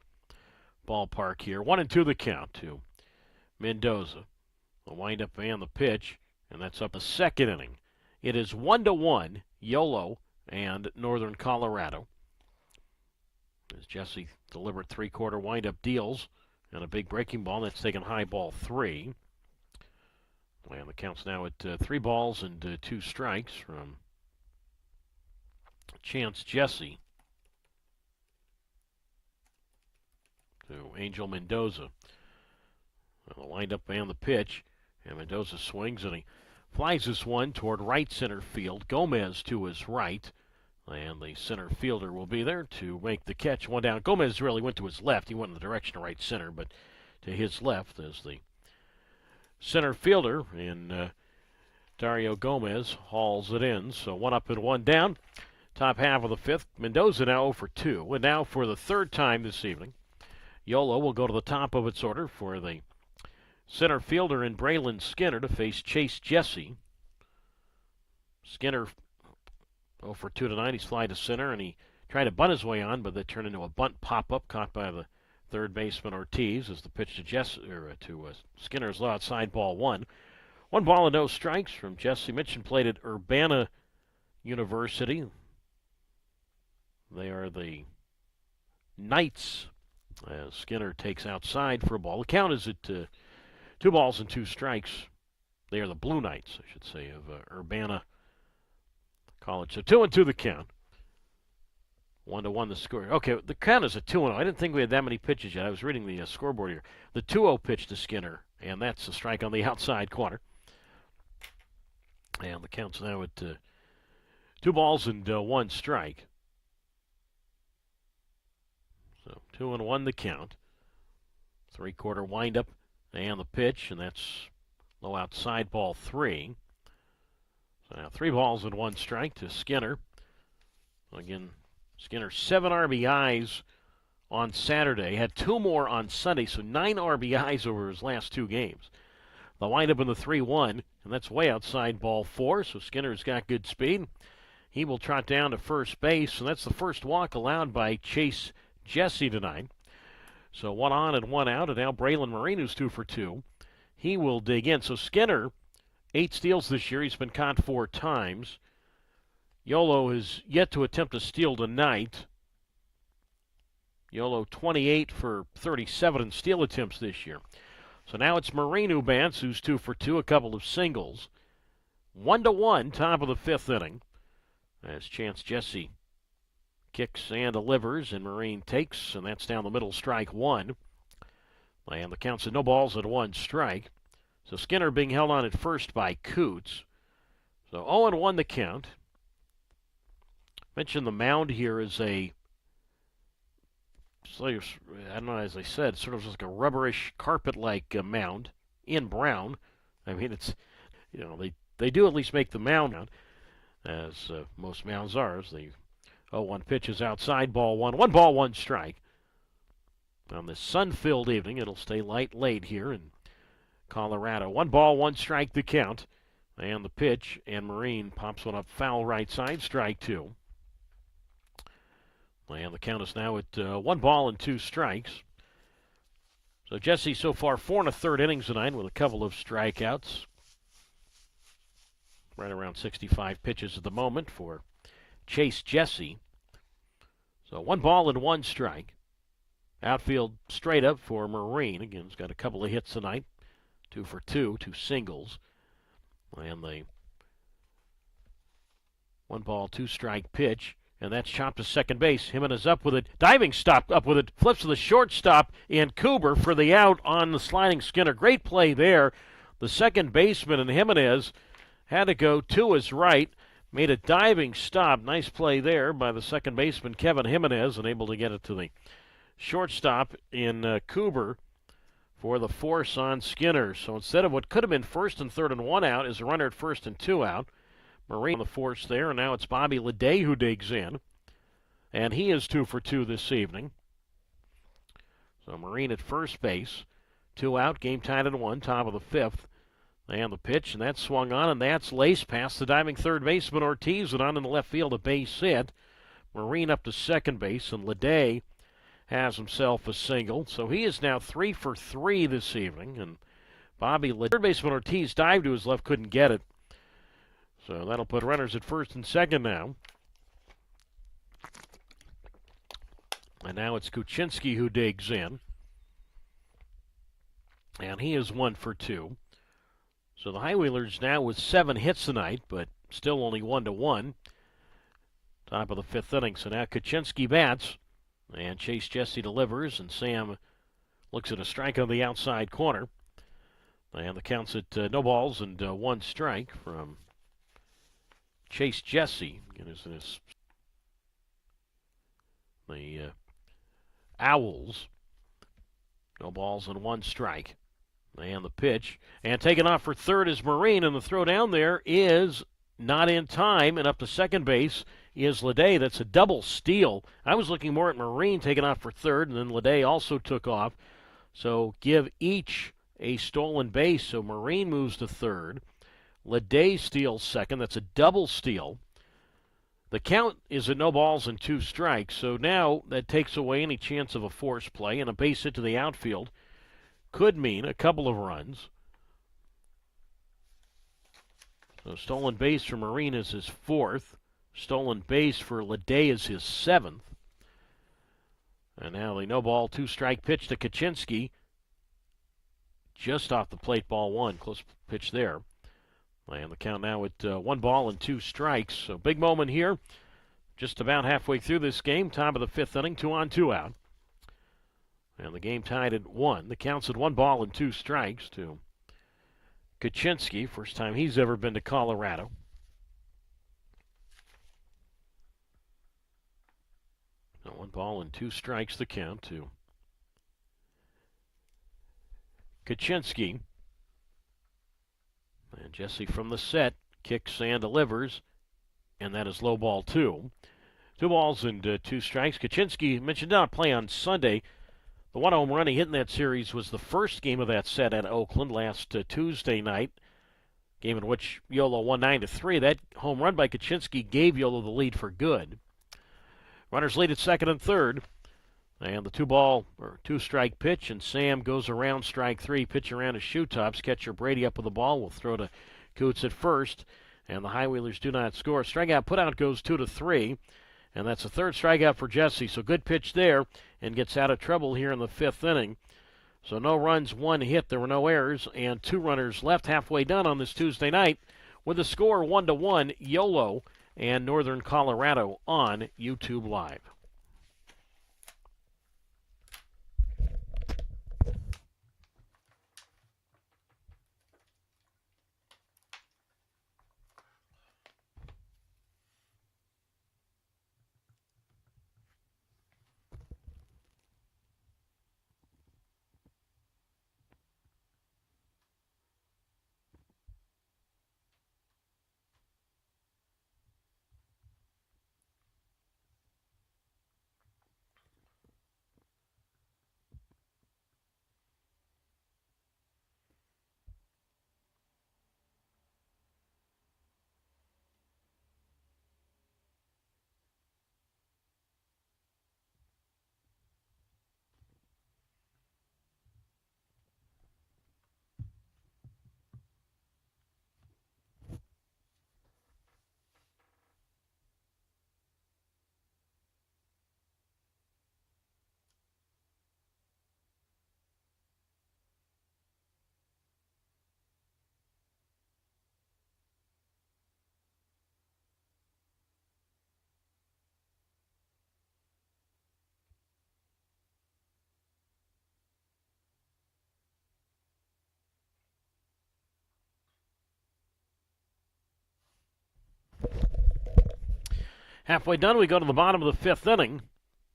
ballpark here. 1-2 the count to Mendoza. The windup and the pitch, and that's up the second inning. It is 1-1, Yolo and Northern Colorado. As Jesse delivered three-quarter windup deals and a big breaking ball that's taken high ball 3. And the count's now at 3 balls and 2 strikes from Chance Jesse to Angel Mendoza. The windup and the pitch, and Mendoza swings and he flies this one toward right center field. Gomez to his right, and the center fielder will be there to make the catch. One down. Gomez really went to his left. He went in the direction of right center, but to his left as the center fielder in Dario Gomez hauls it in. So 1 up and 1 down. Top half of the 5th. Mendoza now 0 for 2. And now for the 3rd time this evening, Yolo will go to the top of its order for the center fielder in Braylon Skinner to face Chase Jesse. Skinner 0 for 2 tonight. He's fly to center, and he tried to bunt his way on, but that turned into a bunt pop-up caught by the third baseman Ortiz as the pitch to Skinner's low outside ball 1. 1 ball and no strikes from Jesse. Mitchell played at Urbana University. They are the Knights as Skinner takes outside for a ball. The count is at 2 balls and 2 strikes. They are the Blue Knights, I should say, of Urbana College. So 2-2 the count. 1-1 the score. Okay, the count is a 2-0. I didn't think we had that many pitches yet. I was reading the scoreboard here. The 2-0 pitch to Skinner, and that's a strike on the outside corner. And the count's now at 2 balls and 1 strike. So 2-1 the count. Three-quarter windup and the pitch, and that's low outside ball 3. So now 3 balls and 1 strike to Skinner. Again, Skinner 7 RBIs on Saturday, had 2 more on Sunday, so 9 RBIs over his last 2 games. The windup in the 3-1, and that's way outside ball 4, so Skinner's got good speed. He will trot down to first base, and that's the first walk allowed by Chase Jesse tonight. So 1 on and 1 out, and now Braylon Marine, who's 2 for 2. He will dig in. So Skinner, 8 steals this year. He's been caught 4 times. Yolo has yet to attempt a steal tonight. Yolo 28 for 37 in steal attempts this year. So now it's Marine who bats, who's 2 for 2, a couple of singles. 1-1, top of the 5th inning. As Chance Jesse kicks and delivers, and Marine takes, and that's down the middle, strike 1. And the count's at no balls and 1 strike. So Skinner being held on at first by Coots. So 0-1 the count. Mentioned the mound here is I don't know, as I said, sort of like a rubberish carpet-like mound in brown. I mean, it's, they do at least make the mound, as most mounds are. As the 0-1 pitch is outside ball 1. 1 ball, 1 strike. On this sun-filled evening, it'll stay light late here in Colorado. 1 ball, 1 strike the count. And the pitch, and Marine pops one up foul right side, strike 2. And the count is now at 1 ball and 2 strikes. So Jesse so far 4 1/3 innings tonight with a couple of strikeouts. Right around 65 pitches at the moment for Chase Jesse. So 1 ball and 1 strike. Outfield straight up for Marine. Again, he's got a couple of hits tonight. 2 for 2, 2 singles. And the 1 ball, 2 strike pitch. And that's chopped to second base. Jimenez up with it. Diving stop up with it. Flips to the shortstop in Cooper for the out on the sliding Skinner. Great play there. The second baseman and Jimenez had to go to his right. Made a diving stop. Nice play there by the second baseman, Kevin Jimenez, and able to get it to the shortstop in Cooper for the force on Skinner. So instead of what could have been first and third and 1 out, is a runner at first and 2 out. Marine on the force there, and now it's Bobby Leday who digs in. And he is 2 for 2 this evening. So Marine at first base. 2 out, game tied at 1, top of the 5th. And the pitch, and that's swung on, and that's laced past the diving third baseman Ortiz, and on in the left field, a base hit. Marine up to second base, and Leday has himself a single. So he is now 3 for 3 this evening, and Bobby Ledee. Third baseman Ortiz dived to his left, couldn't get it. So that'll put runners at first and second now. And now it's Kuczynski who digs in. And he is 1 for 2. So the High Wheelers now with 7 hits tonight, but still only 1-1. Top of the 5th inning. So now Kuczynski bats. And Chase Jesse delivers. And Sam looks at a strike on the outside corner. And the count's at no balls and 1 strike from Chase Jesse. The Owls. No balls and 1 strike. And the pitch. And taken off for third is Marine. And the throw down there is not in time. And up to second base is Ledee. That's a double steal. I was looking more at Marine taking off for third. And then Ledee also took off. So give each a stolen base. So Marine moves to third. Ledee steals second. That's a double steal. The count is at no balls and 2 strikes. So now that takes away any chance of a force play. And a base hit to the outfield could mean a couple of runs. So stolen base for Marine is his 4th. Stolen base for Ledee is his 7th. And now the no ball, 2 strike pitch to Kuczynski. Just off the plate, ball 1. Close pitch there. And the count now at 1 ball and 2 strikes. So big moment here. Just about halfway through this game. Top of the 5th inning. 2 on, 2 out. And the game tied at 1. The count's at 1 ball and 2 strikes to Kuczynski. First time he's ever been to Colorado. So 1 ball and 2 strikes the count to Kuczynski. And Jesse from the set kicks and delivers. And that is low ball 2. 2 balls and 2 strikes. Kuczynski mentioned not play on Sunday. The 1 home run he hit in that series was the first game of that set at Oakland last Tuesday night. Game in which Yolo won 9-3. That home run by Kuczynski gave Yolo the lead for good. Runners lead at second and third. And the 2 strike pitch, and Sam goes around strike 3. Pitch around his shoe tops. Catcher Brady up with the ball. Will throw to Coots at first. And the High Wheelers do not score. Strikeout putout goes 2-3. And that's the 3rd strikeout for Jesse. So good pitch there, and gets out of trouble here in the 5th inning. So no runs, 1 hit. There were no errors, and 2 runners left. Halfway done on this Tuesday night with the score 1-1, Yolo and Northern Colorado on YouTube Live. Halfway done, we go to the bottom of the 5th inning.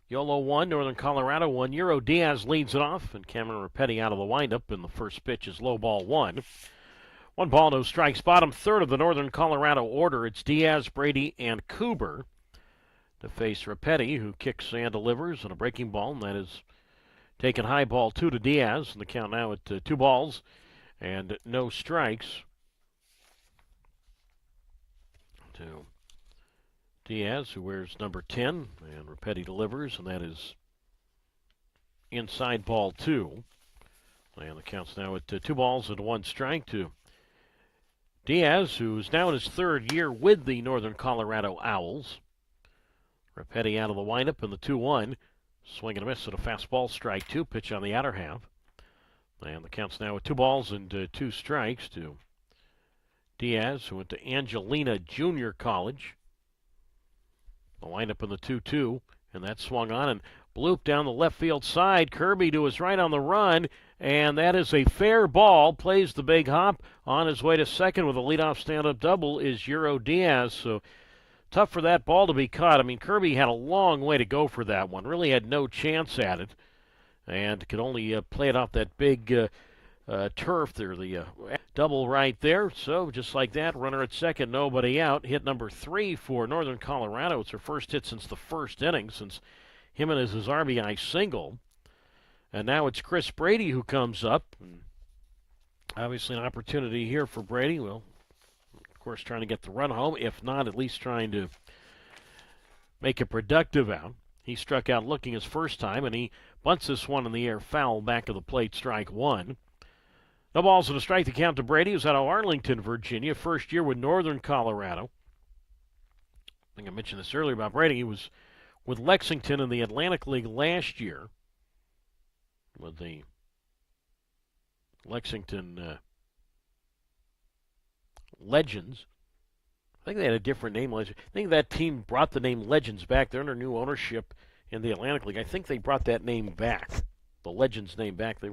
Yolo 1, Northern Colorado 1. Euro Diaz leads it off, and Cameron Rapetti out of the windup, and the first pitch is low ball 1. 1 ball, no strikes. Bottom third of the Northern Colorado order. It's Diaz, Brady, and Coober to face Rapetti, who kicks and delivers on a breaking ball, and that is taken high, ball 2 to Diaz. And the count now at 2 balls and no strikes to Diaz, who wears number 10, and Rapetti delivers, and that is inside ball 2. And the count's now at 2 balls and 1 strike to Diaz, who's now in his 3rd year with the Northern Colorado Owlz. Repetti out of the windup in the 2-1. Swing and a miss at a fastball, strike 2, pitch on the outer half. And the count's now at 2 balls and 2 strikes to Diaz, who went to Angelina Junior College. The windup in the 2-2, and that swung on and blooped down the left field side. Kirby to his right on the run, and that is a fair ball. Plays the big hop on his way to second with a leadoff stand-up double is Euro Diaz. So tough for that ball to be caught. I mean, Kirby had a long way to go for that one. Really had no chance at it, and could only play it off that big turf there, the double right there. So just like that, runner at second, nobody out. Hit number 3 for Northern Colorado. It's her first hit since the 1st inning, since Jimenez's RBI single. And now it's Chris Brady who comes up. And obviously an opportunity here for Brady. Well, of course, trying to get the run home. If not, at least trying to make a productive out. He struck out looking his first time, and he bunts this one in the air foul back of the plate, strike 1. No balls and a strike to count to Brady, who's out of Arlington, Virginia. 1st year with Northern Colorado. I think I mentioned this earlier about Brady. He was with Lexington in the Atlantic League last year with the Lexington Legends. I think they had a different name. I think that team brought the name Legends back. They're under new ownership in the Atlantic League. I think they brought that name back, the Legends name back. I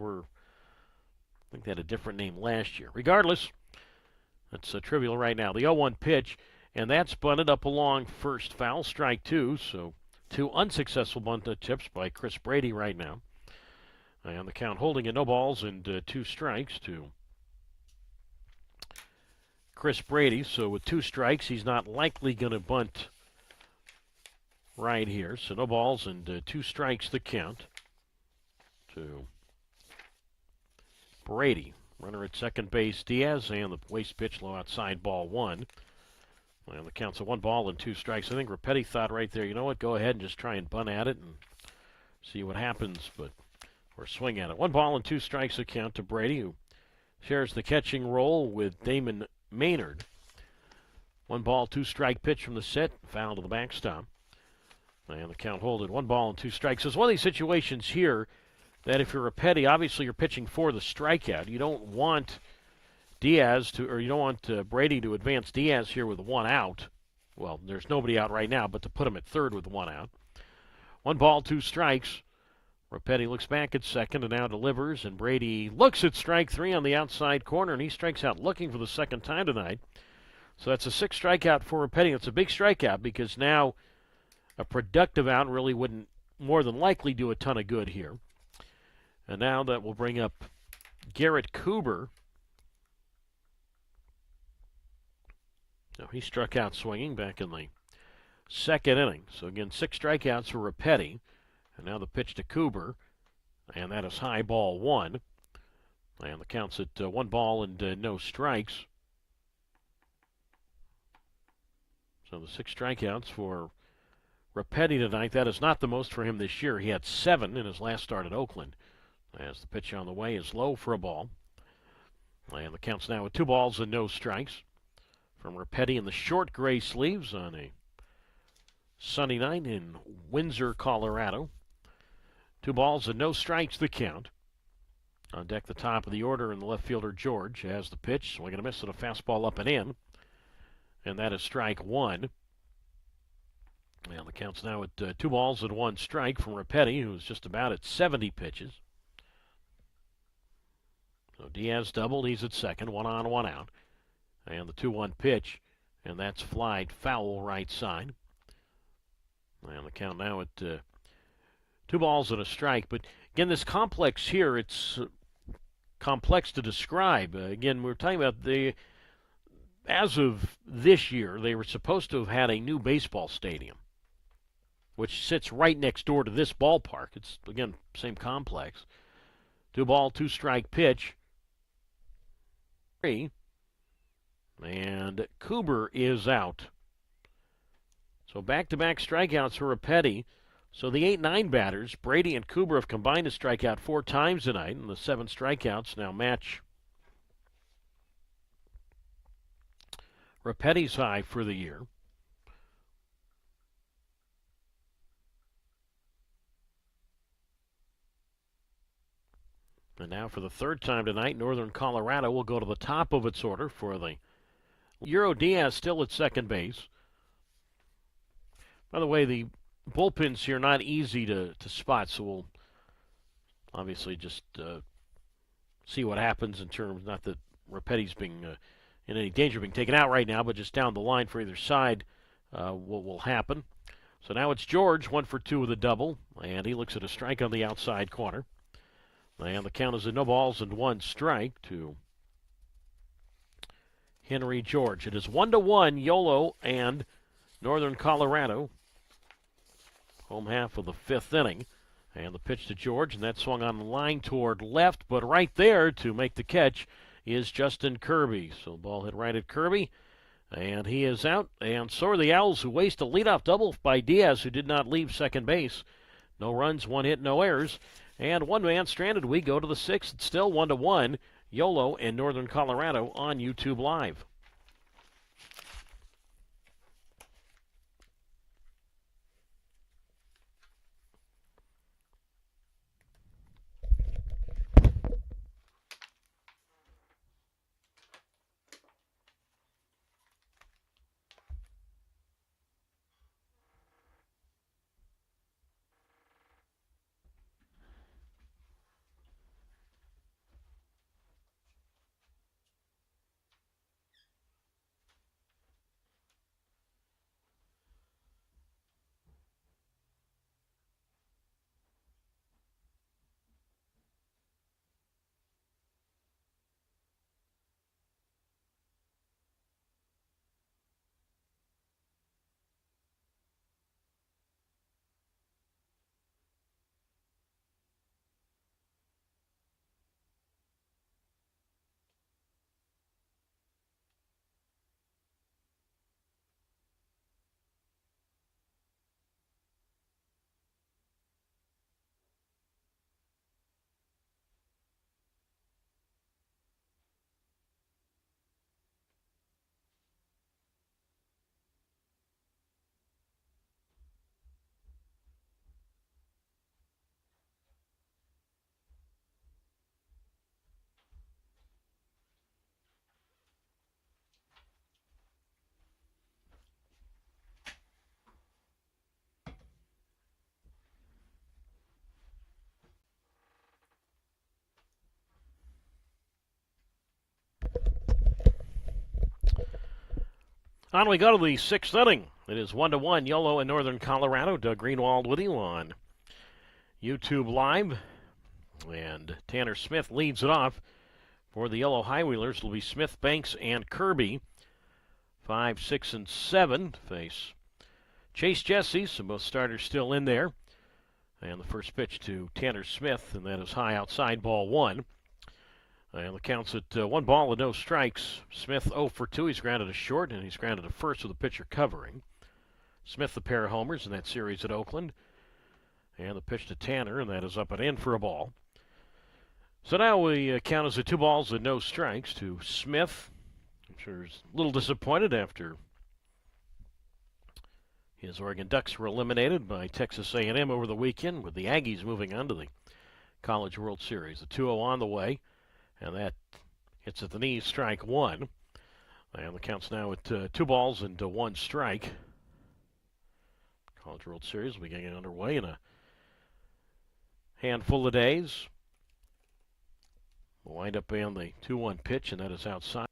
think they had a different name last year. Regardless, that's trivial right now. The 0-1 pitch, and that's bunted up along first, foul, strike 2. So 2 unsuccessful bunt attempts by Chris Brady right now. And the count holding at no balls and 2 strikes to Chris Brady. So with 2 strikes, he's not likely going to bunt right here. So no balls and 2 strikes the count to Brady. Runner at second base, Diaz, and the waste pitch low outside, ball 1. And the count's at 1 ball and 2 strikes. I think Repetti thought right there, you know what, go ahead and just try and bunt at it and see what happens, or swing at it. 1 ball and 2 strikes the count to Brady, who shares the catching role with Damon Maynard. 1 ball, 2 strike pitch from the set, foul to the backstop. And the count hold at 1 ball and 2 strikes. It's one of these situations here that if you're Repetti, obviously you're pitching for the strikeout. You don't want Diaz to, or you don't want Brady to advance Diaz here with 1 out. Well, there's nobody out right now, but to put him at third with 1 out. 1 ball, 2 strikes. Repetti looks back at second and now delivers, and Brady looks at strike 3 on the outside corner, and he strikes out looking for the 2nd time tonight. So that's a 6th strikeout for Repetti. It's a big strikeout because now a productive out really wouldn't more than likely do a ton of good here. And now that will bring up Garrett Cooper. So he struck out swinging back in the 2nd inning. So again, 6 strikeouts for Repetti. And now the pitch to Cooper. And that is high, ball 1. And the count's at 1 ball and no strikes. So the 6 strikeouts for Repetti tonight. That is not the most for him this year. He had 7 in his last start at Oakland. As the pitch on the way is low for a ball. And the count's now at 2 balls and no strikes from Repetti in the short gray sleeves on a sunny night in Windsor, Colorado. 2 balls and no strikes the count. On deck the top of the order, and the left fielder George has the pitch. Swing and a miss at a fastball up and in. And that is strike 1. And the count's now at 2 balls and 1 strike from Repetti, who's just about at 70 pitches. So Diaz doubled. He's at second. 1 on, 1 out. And the 2-1 pitch. And that's flied foul right side. And the count now at 2 balls and a strike. But again, this complex here, it's complex to describe. Again, we're talking about as of this year, they were supposed to have had a new baseball stadium, which sits right next door to this ballpark. It's, again, same complex. 2 ball, 2 strike pitch. And Cooper is out. So back-to-back strikeouts for Repetti. So the 8-9 batters, Brady and Cooper, have combined to strike out 4 times tonight, and the 7 strikeouts now match Rapetti's high for the year. And now for the 3rd time tonight, Northern Colorado will go to the top of its order for the Euro Diaz still at second base. By the way, the bullpens here not easy to spot, so we'll obviously just see what happens in terms, not that Rapetti's being in any danger of being taken out right now, but just down the line for either side what will happen. So now it's George, 1 for 2 with a double, and he looks at a strike on the outside corner. And the count is a no balls and 1 strike to Henry George. It is 1-1, Yolo and Northern Colorado. Home half of the 5th inning. And the pitch to George, and that swung on the line toward left, but right there to make the catch is Justin Kirby. So the ball hit right at Kirby, and he is out. And so are the Owls, who waste a leadoff double by Diaz, who did not leave second base. No runs, 1 hit, no errors. And 1 man stranded. We go to the 6th. It's still 1-1. Yolo and Northern Colorado on YouTube Live. On we go to the 6th inning. It is 1-1, Yolo and Northern Colorado. Doug Greenwald with you on YouTube Live. And Tanner Smith leads it off for the Yolo High Wheelers. It'll be Smith, Banks, and Kirby. 5, 6, and 7 face Chase Jesse, so both starters still in there. And the first pitch to Tanner Smith, and that is high outside, ball 1. And the count's at 1 ball and no strikes. Smith 0 for 2. He's grounded a short, and he's grounded a first with the pitcher covering. Smith, the pair of homers in that series at Oakland. And the pitch to Tanner, and that is up and in for a ball. So now we count as a 2 balls and no strikes to Smith. I'm sure he's a little disappointed after his Oregon Ducks were eliminated by Texas A&M over the weekend, with the Aggies moving on to the College World Series. The 2-0 on the way. And that hits at the knees, strike 1. And the count's now at 2 balls and 1 strike. College World Series will be getting underway in a handful of days. We'll wind up on the 2-1 pitch, and that is outside.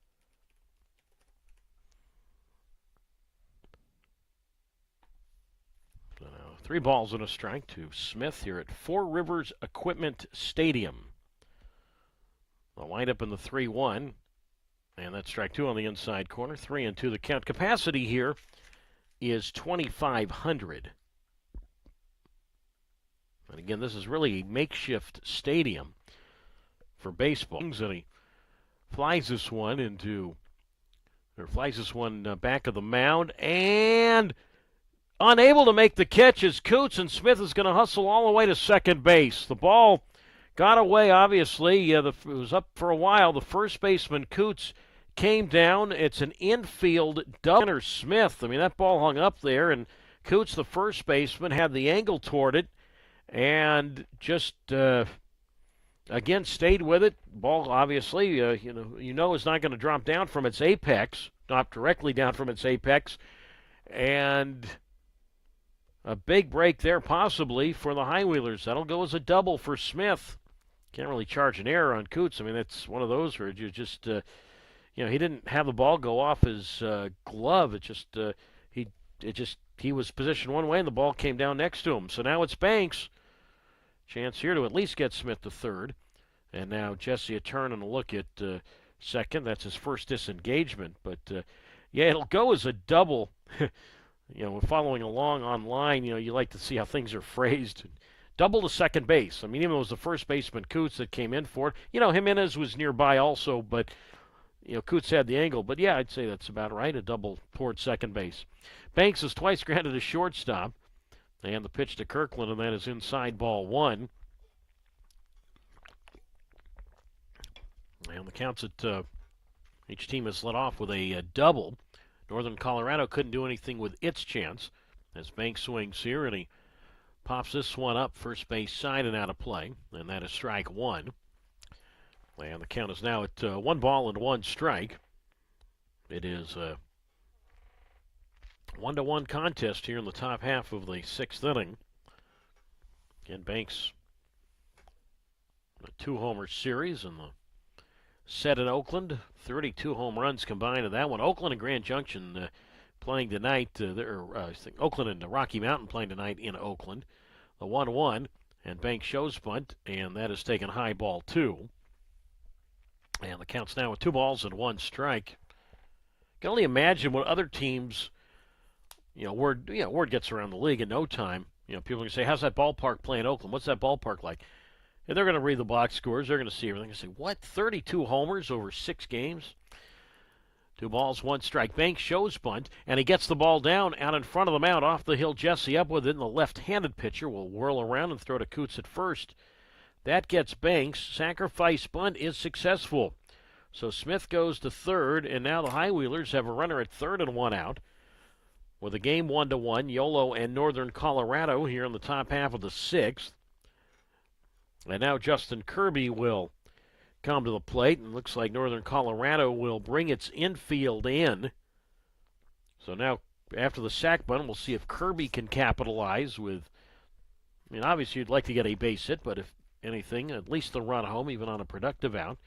So now 3 balls and a strike to Smith here at Four Rivers Equipment Stadium. The windup in the 3-1, and that's strike 2 on the inside corner. 3-2 the count. Capacity here is 2,500. And again, this is really a makeshift stadium for baseball. And he flies this one back of the mound, and unable to make the catch as Coots, and Smith is going to hustle all the way to second base. The ball got away, obviously. It was up for a while. The first baseman, Coots, came down. It's an infield double. Smith, I mean, that ball hung up there, and Coots, the first baseman, had the angle toward it and just, again, stayed with it. Ball, obviously, you know is not going to drop down from its apex, not directly down from its apex, and a big break there possibly for the High Wheelers. That'll go as a double for Smith. Can't really charge an error on Coots. I mean, it's one of those where you just, he didn't have the ball go off his glove. It just, he was positioned one way and the ball came down next to him. So now it's Banks. Chance here to at least get Smith to third. And now Jesse a turn and a look at second. That's his first disengagement. But, it'll go as a double. Following along online, you like to see how things are phrased. Double to second base. I mean, even though it was the first baseman, Coots, that came in for it. Jimenez was nearby also, but, Coots had the angle. But, yeah, I'd say that's about right, a double toward second base. Banks has twice granted a shortstop. And the pitch to Kirkland, and that is inside ball one. And the counts at each team has led off with a double. Northern Colorado couldn't do anything with its chance as Banks swings here, and he pops this one up first base side and out of play, and that is strike one. And the count is now at 1 ball and 1 strike. It is a 1-1 contest here in the top half of the 6th inning. Again, Banks, a 2-homer series in the set in Oakland. 32 home runs combined in that one. Oakland and Grand Junction playing tonight. Oakland and Rocky Mountain playing tonight in Oakland. The 1-1, and Banks shows bunt, and that is taken high ball 2. And the count's now with 2 balls and 1 strike. You can only imagine what other teams, word gets around the league in no time. People are going to say, how's that ballpark play in Oakland? What's that ballpark like? And they're going to read the box scores. They're going to see everything and say, what, 32 homers over 6 games? 2 balls, 1 strike. Banks shows bunt, and he gets the ball down out in front of the mound. Off the hill, Jesse up with it, and the left-handed pitcher will whirl around and throw to Coots at first. That gets Banks. Sacrifice bunt is successful. So Smith goes to third, and now the High Wheelers have a runner at third and 1 out. With the game 1-1, Yolo and Northern Colorado here in the top half of the 6th. And now Justin Kirby will come to the plate, and looks like Northern Colorado will bring its infield in. So now, after the sac bunt, we'll see if Kirby can capitalize with, obviously you'd like to get a base hit, but if anything, at least the run home, even on a productive out.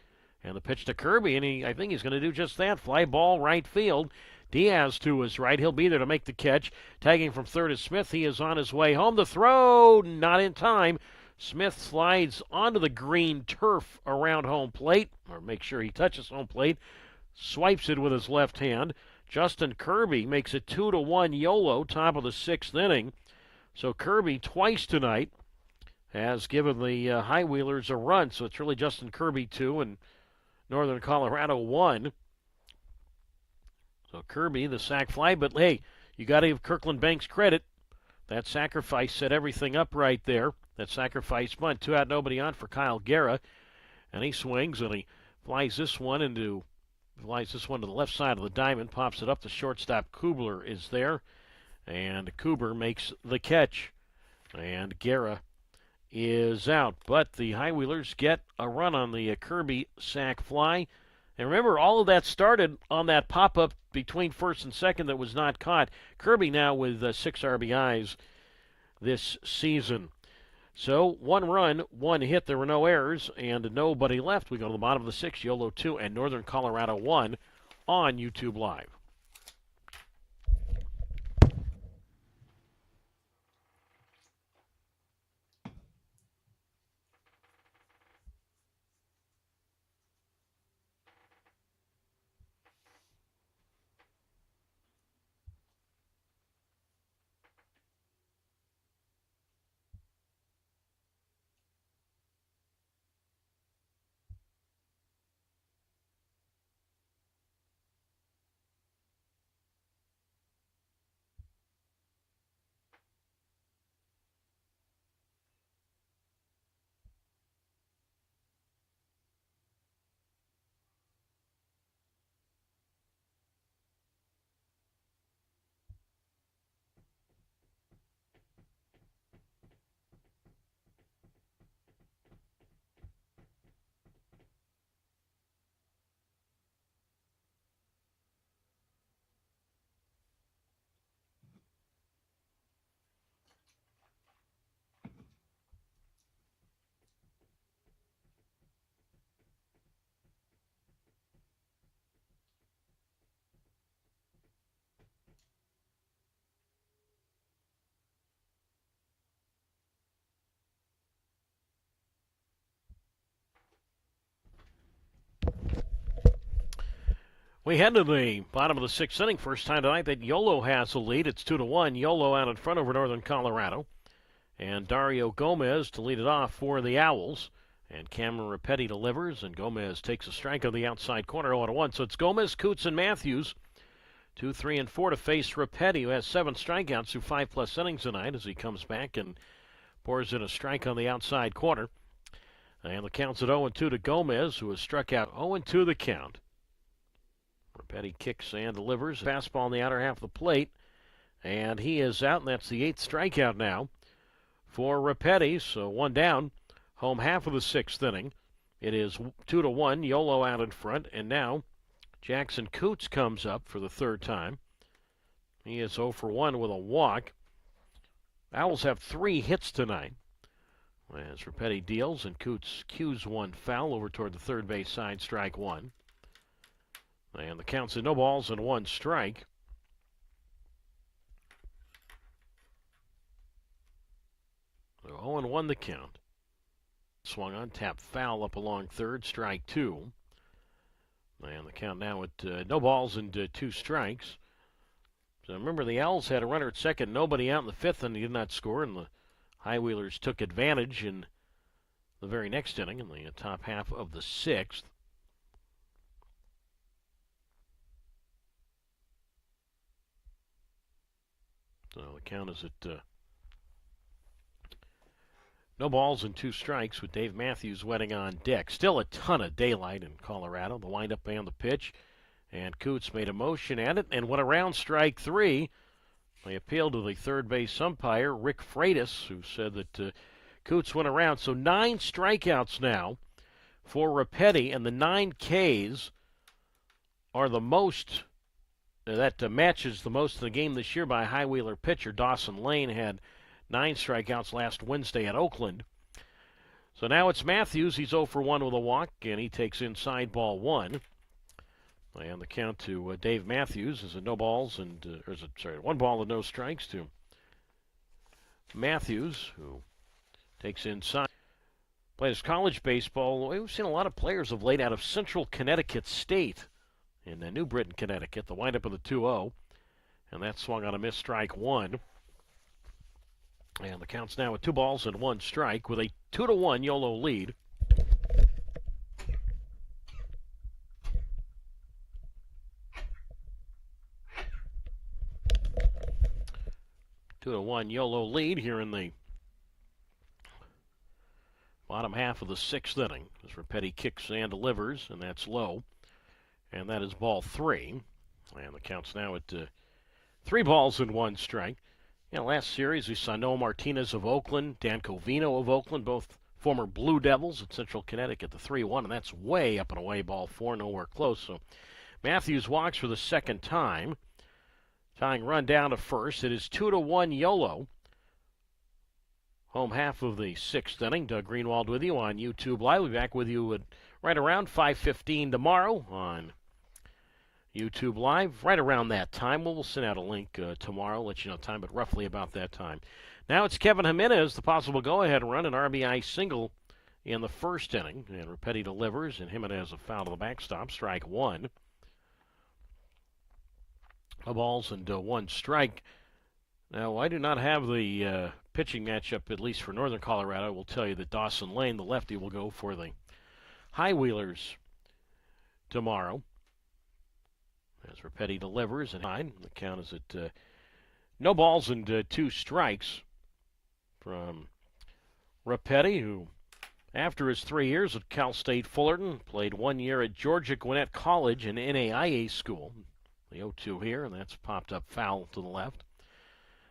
And the pitch to Kirby, and I think he's going to do just that. Fly ball right field. Diaz to his right. He'll be there to make the catch. Tagging from third is Smith. He is on his way home. The throw, not in time. Smith slides onto the green turf around home plate, or make sure he touches home plate. Swipes it with his left hand. Justin Kirby makes it 2-1 Yolo, top of the 6th inning. So Kirby twice tonight has given the High Wheelers a run. So it's really Justin Kirby 2 and Northern Colorado 1. So Kirby, the sac fly, but hey, you got to give Kirkland Banks credit. That sacrifice set everything up right there. That sacrifice bunt, 2 out, nobody on for Kyle Guerra. And he swings and he flies this one to the left side of the diamond, pops it up. The shortstop Kubler is there. And Kuber makes the catch. And Guerra is out. But the High Wheelers get a run on the Kirby sac fly. And remember, all of that started on that pop-up between first and second that was not caught. Kirby now with 6 RBIs this season. So 1 run, 1 hit. There were no errors and nobody left. We go to the bottom of the 6th, Yolo 2 and Northern Colorado 1 on YouTube Live. We head to the bottom of the sixth inning. First time tonight that Yolo has a lead. It's 2-1. Yolo out in front over Northern Colorado. And Dario Gomez to lead it off for the Owls. And Cameron Rapetti delivers, and Gomez takes a strike on the outside corner, 0-1. So it's Gomez, Coots, and Matthews, 2, 3, and 4 to face Rapetti, who has 7 strikeouts through 5+ innings tonight as he comes back and pours in a strike on the outside corner. And the count's at 0-2 to Gomez, who has struck out 0-2 the count. Rapetti kicks and delivers. Fastball in the outer half of the plate, and he is out, and that's the 8th strikeout now for Rapetti. So 1 down. Home half of the 6th inning. It is 2-1. Yolo out in front, and now Jackson Coots comes up for the 3rd time. He is 0 for 1 with a walk. Owls have 3 hits tonight. As Rapetti deals, and Coots cues 1 foul over toward the third base side, strike 1. And the count's at no balls and 1 strike. So 0-1 the count. Swung on, tapped foul up along third, strike 2. And the count now at no balls and 2 strikes. So remember, the Owls had a runner at second, nobody out in the 5th, and he did not score, and the High Wheelers took advantage in the very next inning in the top half of the 6th. So the count is at no balls and 2 strikes with Dave Matthews wetting on deck. Still a ton of daylight in Colorado. The windup and the pitch. And Coots made a motion at it and went around strike 3. They appealed to the third base umpire, Rick Freitas, who said that Coots went around. So 9 strikeouts now for Rapetti, and the 9 Ks are the most. That matches the most in the game this year by a High Wheeler pitcher. Dawson Lane had 9 strikeouts last Wednesday at Oakland. So now it's Matthews. He's 0 for 1 with a walk, and he takes inside ball 1. And the count to Dave Matthews is a no balls and 1 ball and no strikes to Matthews, who takes inside. Played his college baseball. We've seen a lot of players of late out of Central Connecticut State in New Britain, Connecticut. The windup of the 2-0, and that swung on a missed strike 1. And the count's now at 2 balls and 1 strike with a 2-1 Yolo lead. Yolo lead here in the bottom half of the 6th inning. As Rapetti kicks and delivers, and that's low. And that is ball 3. And the count's now at 3 balls and 1 strike. Last series we saw Noah Martinez of Oakland, Dan Covino of Oakland, both former Blue Devils at Central Connecticut, the 3-1, and that's way up and away, ball 4, nowhere close. So Matthews walks for the 2nd time. Tying run down to first. It is 2-1 Yolo. Home half of the 6th inning. Doug Greenwald with you on YouTube Live. We'll be back with you at right around 5:15 tomorrow on YouTube Live. Right around that time. We'll send out a link tomorrow, let you know time, but roughly about that time. Now it's Kevin Jimenez, the possible go-ahead run, an RBI single in the 1st inning. And Rapetti delivers, and Jimenez a foul to the backstop, strike 1. No balls and 1 strike. Now, I do not have the pitching matchup, at least for Northern Colorado. I will tell you that Dawson Lane, the lefty, will go for the High Wheelers tomorrow. As Rapetti delivers, and the count is at no balls and 2 strikes from Rapetti, who, after his 3 years at Cal State Fullerton, played 1 year at Georgia Gwinnett College, an NAIA school. The 0-2 here, and that's popped up foul to the left.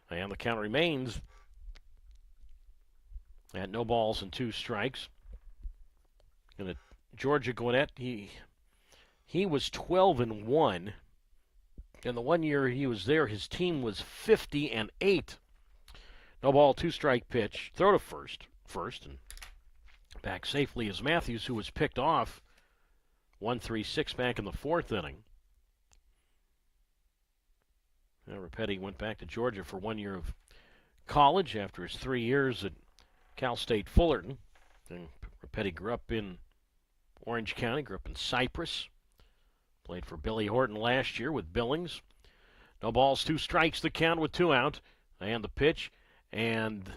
And the count remains at no balls and 2 strikes. And at Georgia Gwinnett, he was 12-1. And the 1 year he was there, his team was 50-8. No ball, 2 strike pitch. Throw to first, and back safely is Matthews, who was picked off 1-3-6 back in the 4th inning. Now Rapetti went back to Georgia for 1 year of college after his 3 years at Cal State Fullerton. And Rapetti grew up in Orange County, grew up in Cypress. Played for Billy Horton last year with Billings. No balls, 2 strikes, the count with 2 out. And the pitch. And,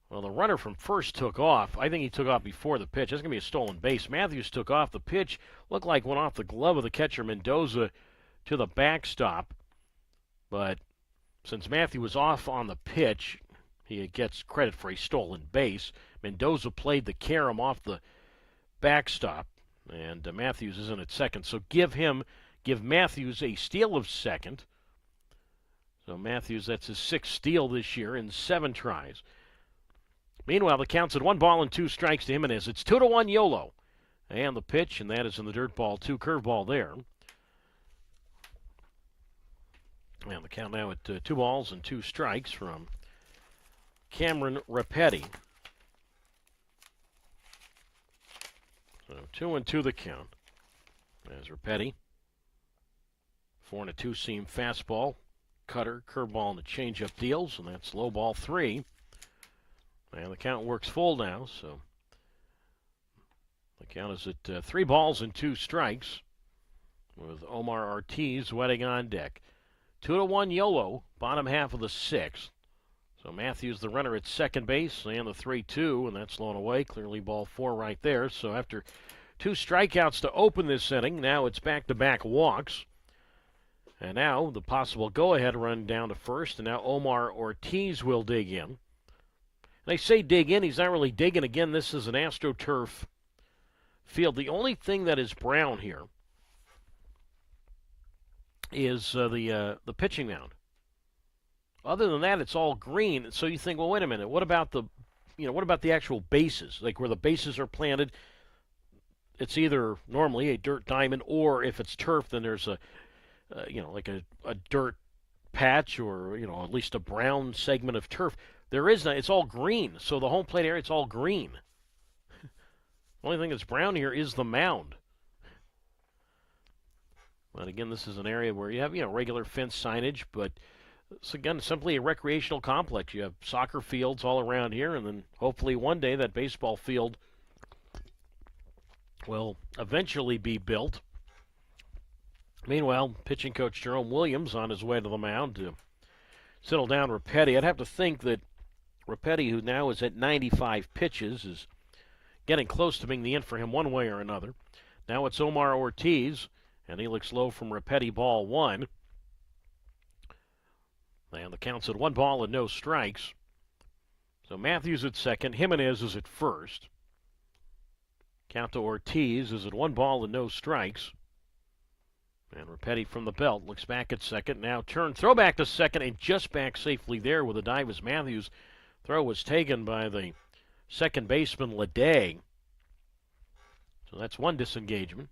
well, the runner from first took off. I think he took off before the pitch. That's going to be a stolen base. Matthews took off. The pitch looked like went off the glove of the catcher, Mendoza, to the backstop. But since Matthew was off on the pitch, he gets credit for a stolen base. Mendoza played the carom off the backstop, and Matthews isn't at second. So give Matthews a steal of second. So Matthews, that's his 6th steal this year in 7 tries. Meanwhile, the count's at 1 ball and 2 strikes to Jimenez. It's 2-1 Yolo. And the pitch, and that is in the dirt ball 2, curveball there. And the count now at 2 balls and 2 strikes from Cameron Repetti. So 2-2 the count. As Repetti, 4 and a 2-seam fastball, cutter, curveball, and the changeup deals, and that's low ball 3. And the count works full now, so the count is at 3 balls and 2 strikes with Omar Ortiz wetting on deck. 2-1 Yolo, bottom half of the 6th. So Matthews, the runner at second base, and the 3-2, and that's blown away. Clearly ball 4 right there. So after 2 strikeouts to open this inning, now it's back-to-back walks. And now the possible go-ahead run down to first, and now Omar Ortiz will dig in. They say dig in, he's not really digging. Again, this is an AstroTurf field. The only thing that is brown here is the pitching mound. Other than that, it's all green. So you think, well, wait a minute. What about the actual bases? Like where the bases are planted, it's either normally a dirt diamond, or if it's turf, then there's a dirt patch, or at least a brown segment of turf. There is not. It's all green. So the home plate area, it's all green. The only thing that's brown here is the mound. But again, this is an area where you have regular fence signage, but it's again simply a recreational complex. You have soccer fields all around here, and then hopefully one day that baseball field will eventually be built. Meanwhile, pitching coach Jerome Williams on his way to the mound to settle down Repetti. I'd have to think that Repetti, who now is at 95 pitches, is getting close to being the end for him one way or another. Now it's Omar Ortiz, and he looks low from Repetti, ball 1. And the count's at 1 ball and no strikes. So Matthews at second, Jimenez is at first. Count to Ortiz is at 1 ball and no strikes. And Repetti from the belt looks back at second. Now turn, throw back to second, and just back safely there with a dive as Matthews' throw was taken by the second baseman Leday. So that's 1 disengagement.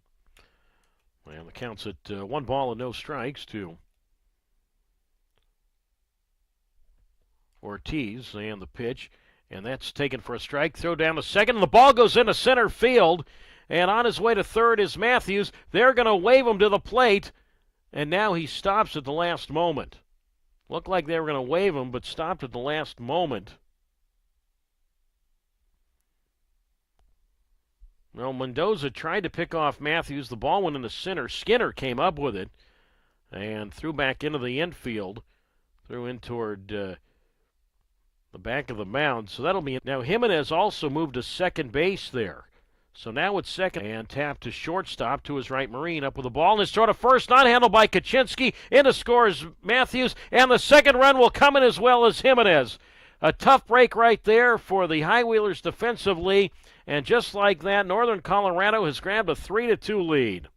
And the count's at 1 ball and no strikes to Ortiz, and the pitch, and that's taken for a strike. Throw down to second, and the ball goes into center field. And on his way to third is Matthews. They're going to wave him to the plate, and now he stops at the last moment. Looked like they were going to wave him, but stopped at the last moment. Well, Mendoza tried to pick off Matthews. The ball went into center. Skinner came up with it and threw back into the infield. Threw in toward the back of the mound. So that'll be... Now Jimenez also moved to second base there. So now it's second, and tapped to shortstop to his right. Marine up with the ball, and his throw to first, not handled by Kaczynski. In to score is Matthews, and the second run will come in as well as Jimenez. A tough break right there for the High Wheelers defensively, and just like that, Northern Colorado has grabbed a 3-2 lead.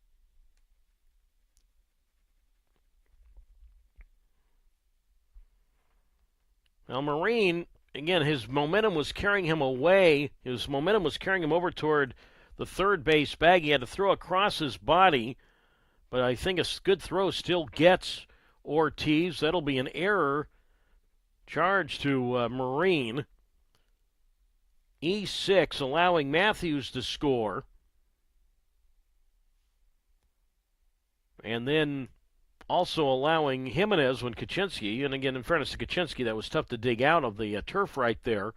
Now Marine, again, his momentum was carrying him away. His momentum was carrying him over toward the third base bag. He had to throw across his body, but I think a good throw still gets Ortiz. That'll be an error charge to Marine. E6 allowing Matthews to score. And then also allowing Jimenez when Kaczynski, and again, in fairness to Kaczynski, that was tough to dig out of the turf right there,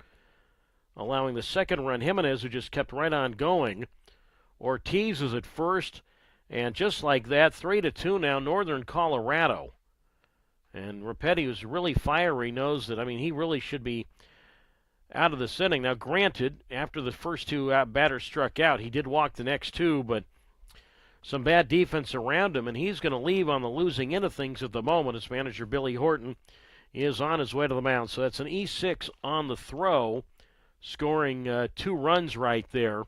allowing the second run, Jimenez, who just kept right on going. Ortiz is at first, and just like that, 3-2 now, Northern Colorado. And Rapetti, who's really fiery, knows that, he really should be out of this inning. Now, granted, after the first two batters struck out, he did walk the next two, but some bad defense around him, and he's going to leave on the losing end of things at the moment as manager Billy Horton is on his way to the mound. So that's an E6 on the throw, scoring 2 runs right there.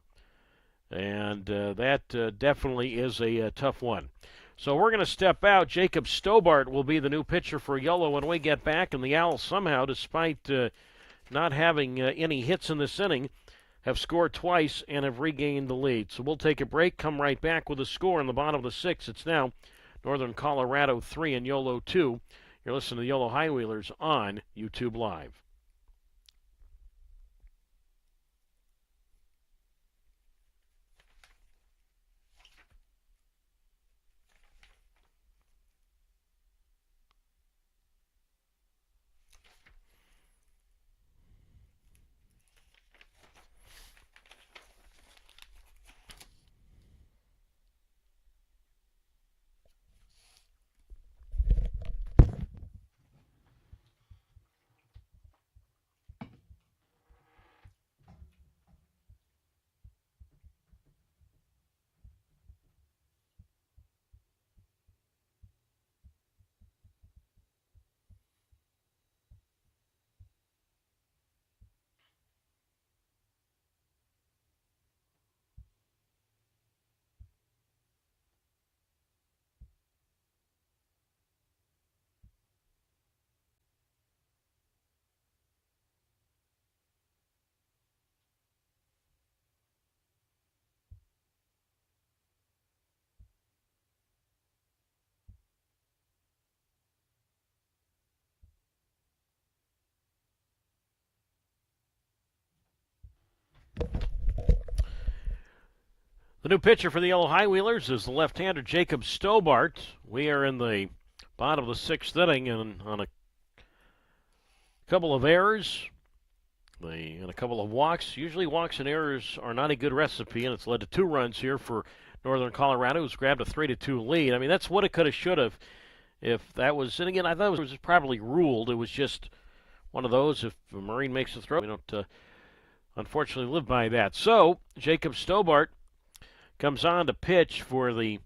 And that definitely is a tough one. So we're going to step out. Jacob Stobart will be the new pitcher for Yolo when we get back. And the Owls somehow, despite not having any hits in this inning, have scored twice and have regained the lead. So we'll take a break, come right back with a score in the bottom of the 6th. It's now Northern Colorado 3 and Yolo 2. You're listening to the Yolo High Wheelers on YouTube Live. The new pitcher for the Yolo High Wheelers is the left-hander Jacob Stobart. We are in the bottom of the 6th inning and on a couple of errors and a couple of walks. Usually walks and errors are not a good recipe, and it's led to 2 runs here for Northern Colorado, who's grabbed a 3-2 lead. That's what it could have, should have, if that was. And again, I thought it was probably ruled. It was just one of those. If a Marine makes a throw, we don't unfortunately live by that. So Jacob Stobart comes on to pitch for the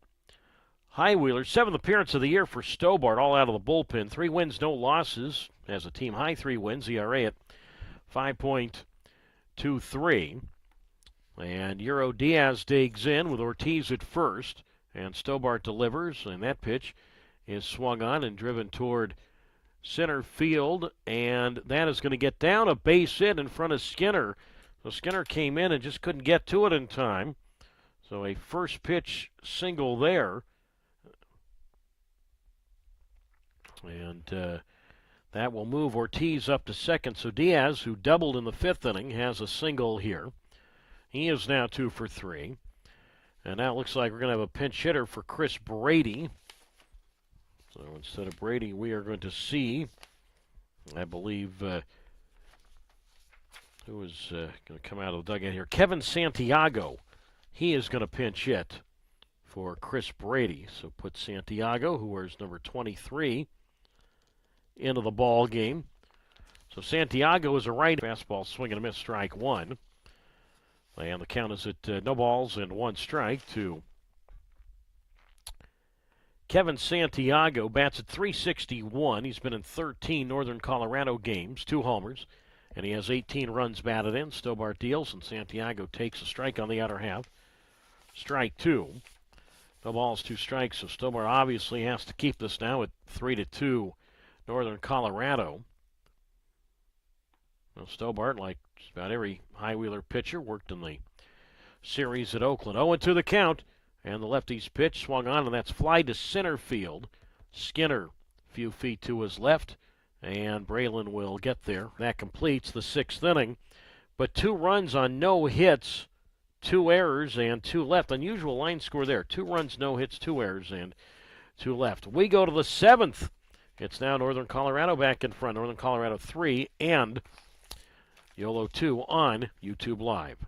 High Wheelers. 7th appearance of the year for Stobart, all out of the bullpen. 3 wins, no losses. Has a team high 3 wins. ERA at 5.23. And Euro Diaz digs in with Ortiz at first. And Stobart delivers. And that pitch is swung on and driven toward center field. And that is going to get down a base hit in front of Skinner. So Skinner came in and just couldn't get to it in time. So a first pitch single there. And that will move Ortiz up to second. So Diaz, who doubled in the 5th inning, has a single here. He is now 2 for 3. And now it looks like we're going to have a pinch hitter for Chris Brady. So instead of Brady, we are going to see, I believe, who is going to come out of the dugout here? Kevin Santiago. He is going to pinch hit for Chris Brady. So put Santiago, who wears number 23, into the ball game. So Santiago is a right fastball swing and a miss, strike 1. And the count is at no balls and 1 strike to Kevin Santiago. Bats at .361. He's been in 13 Northern Colorado games, 2 homers, and he has 18 runs batted in. Stobart deals, and Santiago takes a strike on the outer half. Strike 2. No balls, 2 strikes. So Stobart obviously has to keep this now at 3-2 Northern Colorado. Well, Stobart, like just about every High Wheeler pitcher, worked in the series at Oakland. 0-2 the count, and the lefty's pitch swung on, and that's fly to center field. Skinner, a few feet to his left, and Braylon will get there. That completes the 6th inning. But 2 runs on no hits, 2 errors, and 2 left. Unusual line score there. 2 runs, no hits, 2 errors, and 2 left. We go to the 7th. It's now Northern Colorado back in front. Northern Colorado 3 and Yolo 2 on YouTube Live.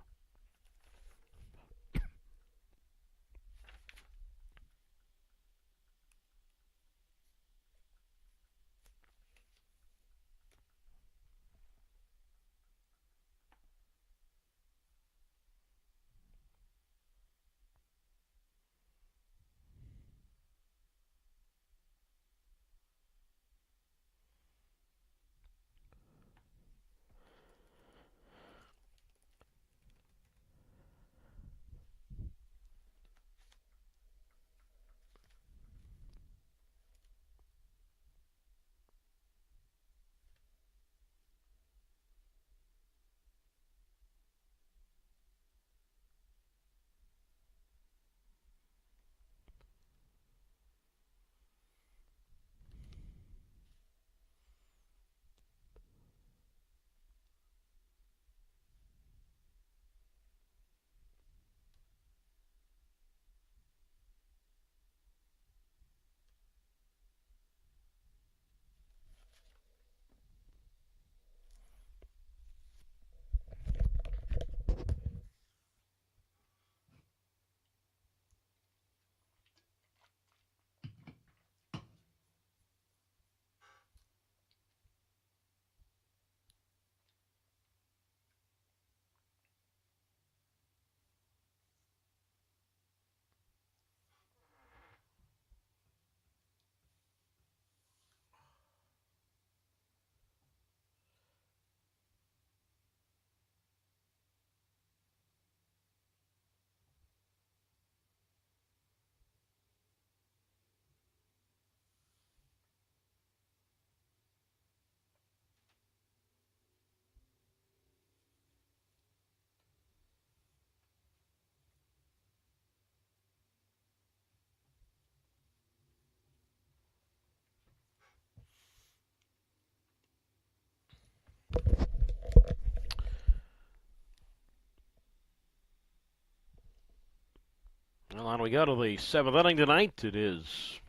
Well, on we go to the 7th inning tonight. It is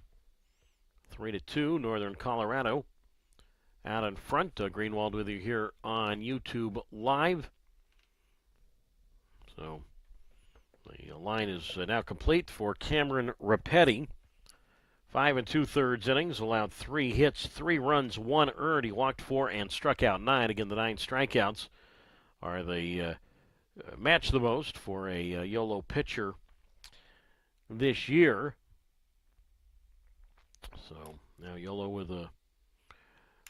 3-2, Northern Colorado out in front. Greenwald with you here on YouTube Live. So the line is now complete for Cameron Rapetti. 5 2/3 innings, allowed 3 hits, 3 runs, 1 earned. He walked 4 and struck out 9. Again, the 9 strikeouts are the match the most for a Yolo pitcher this year. So now Yolo with a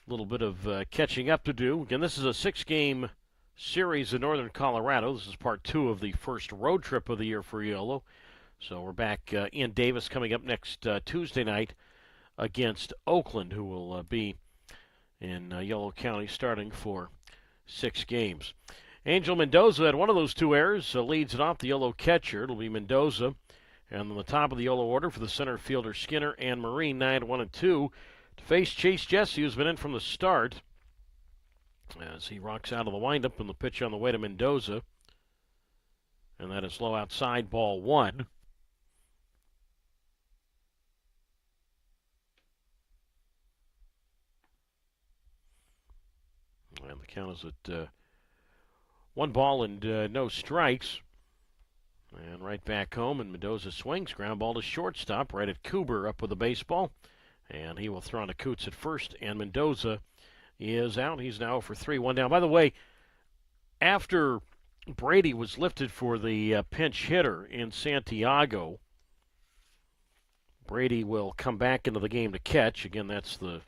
little bit of catching up to do. Again, this is a 6-game series in Northern Colorado. This is part 2 of the first road trip of the year for Yolo. So we're back in Davis coming up next Tuesday night against Oakland, who will be in Yolo County starting for 6 games. Angel Mendoza had one of those 2 errors, leads it off, the Yolo catcher. It'll be Mendoza. And on the top of the Yolo order for the center fielder, Skinner and Marine, 9-1-2. To face Chase Jesse, who's been in from the start, as he rocks out of the windup, and the pitch on the way to Mendoza. And that is low outside, ball 1. And the count is at 1 ball and no strikes. And right back home, and Mendoza swings. Ground ball to shortstop, right at Cooper, up with the baseball. And he will throw on to Coots at first, and Mendoza is out. He's now for 3, 1 down. By the way, after Brady was lifted for the pinch hitter in Santiago, Brady will come back into the game to catch. Again, that's the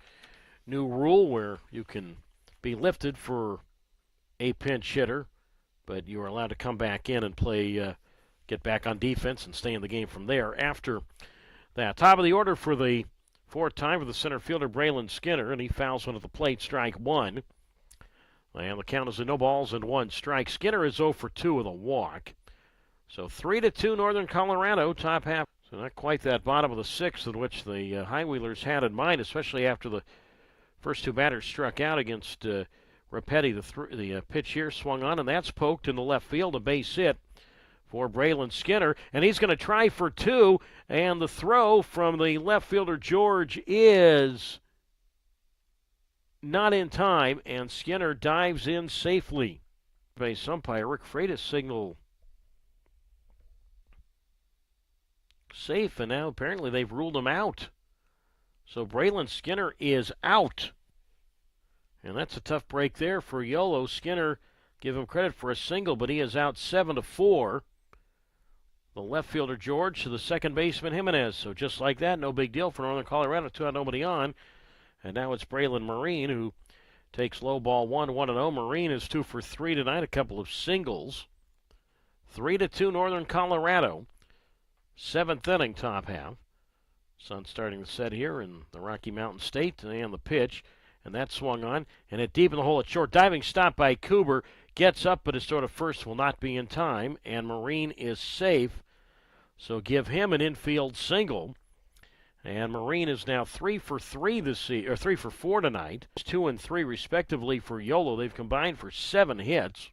new rule where you can be lifted for a pinch hitter, but you are allowed to come back in and play, get back on defense and stay in the game from there after that. Top of the order for the 4th time for the center fielder, Braylon Skinner, and he fouls one at the plate, strike 1. And the count is a no balls and 1 strike. Skinner is 0 for 2 with a walk. So 3-2 Northern Colorado, top half. So not quite that bottom of the 6th in which the High Wheelers had in mind, especially after the first 2 batters struck out against Rapetti. The pitch here swung on, and that's poked in the left field, a base hit for Braylon Skinner. And he's going to try for 2, and the throw from the left fielder, George, is not in time, and Skinner dives in safely. Base umpire Rick Freitas signal safe, and now apparently they've ruled him out. So Braylon Skinner is out. And that's a tough break there for Yolo. Skinner, give him credit for a single, but he is out 7-4. The left fielder, George, to the second baseman, Jimenez. So just like that, no big deal for Northern Colorado. 2 out, nobody on. And now it's Braylon Marine who takes low ball 1, 1-0. Marine is 2 for 3 tonight, a couple of singles. 3-2 Northern Colorado. 7th inning, top half. Sun starting to set here in the Rocky Mountain State, and the pitch. And that swung on, and it deep in the hole at short. Diving stop by Cooper. Gets up, but his throw to first will not be in time, and Marine is safe. So give him an infield single. And Marine is now 3 for 3 this season, or 3 for 4 tonight. 2 and 3 respectively for Yolo. They've combined for 7 hits.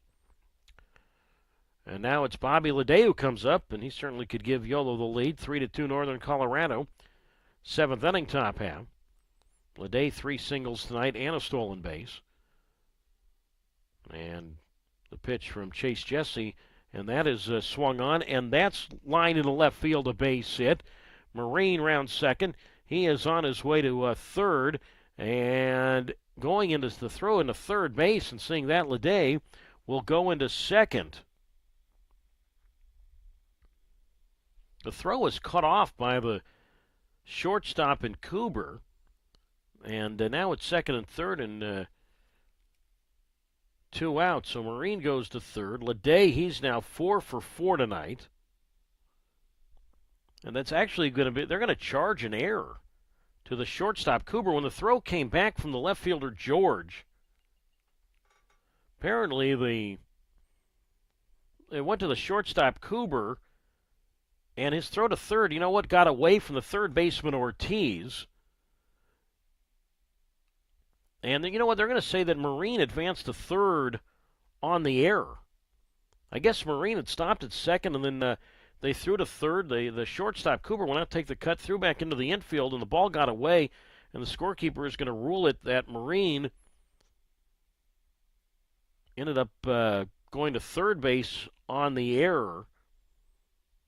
And now it's Bobby Leday who comes up, and he certainly could give Yolo the lead. 3-2 Northern Colorado. 7th inning, top half. Leday 3 singles tonight and a stolen base. And the pitch from Chase Jesse, and that is swung on, and that's lined in the left field, a base hit. Marine round second. He is on his way to third, and going into the throw into third base, and seeing that, Leday will go into second. The throw was cut off by the shortstop in Cooper, and now it's second and third, and 2 out. So Marine goes to third. Leday, he's now 4 for 4 tonight. And that's actually going to be, they're going to charge an error to the shortstop, Cooper, when the throw came back from the left fielder, George. Apparently, it went to the shortstop, Cooper, and his throw to third, you know what, got away from the third baseman, Ortiz. And you know what, they're going to say that Marine advanced to third on the error. I guess Marine had stopped at second and then they threw to third. The shortstop, Cooper, went out to take the cut, threw back into the infield, and the ball got away, and the scorekeeper is going to rule it that Marine ended up going to third base on the error.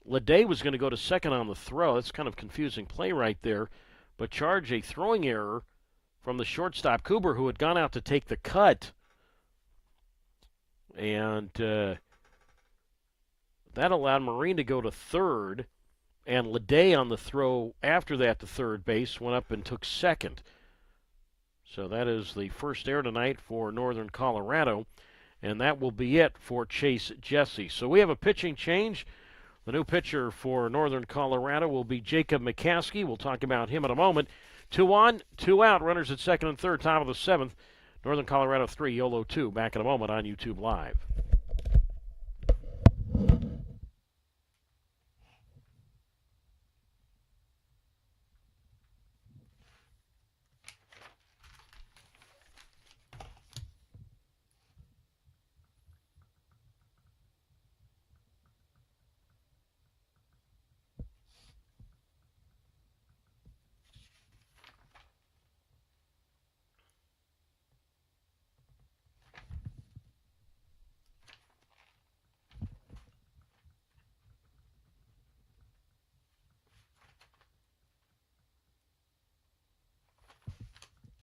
Leday was going to go to second on the throw. That's kind of confusing play right there, but charge a throwing error from the shortstop, Cooper, who had gone out to take the cut. And that allowed Marine to go to third, and Leday on the throw after that to third base went up and took second. So that is the first error tonight for Northern Colorado, and that will be it for Chase Jesse. So we have a pitching change. The new pitcher for Northern Colorado will be Jacob McCaskey. We'll talk about him in a moment. 2 on, 2 out, runners at second and third, top of the seventh. Northern Colorado 3, Yolo 2. Back in a moment on YouTube Live.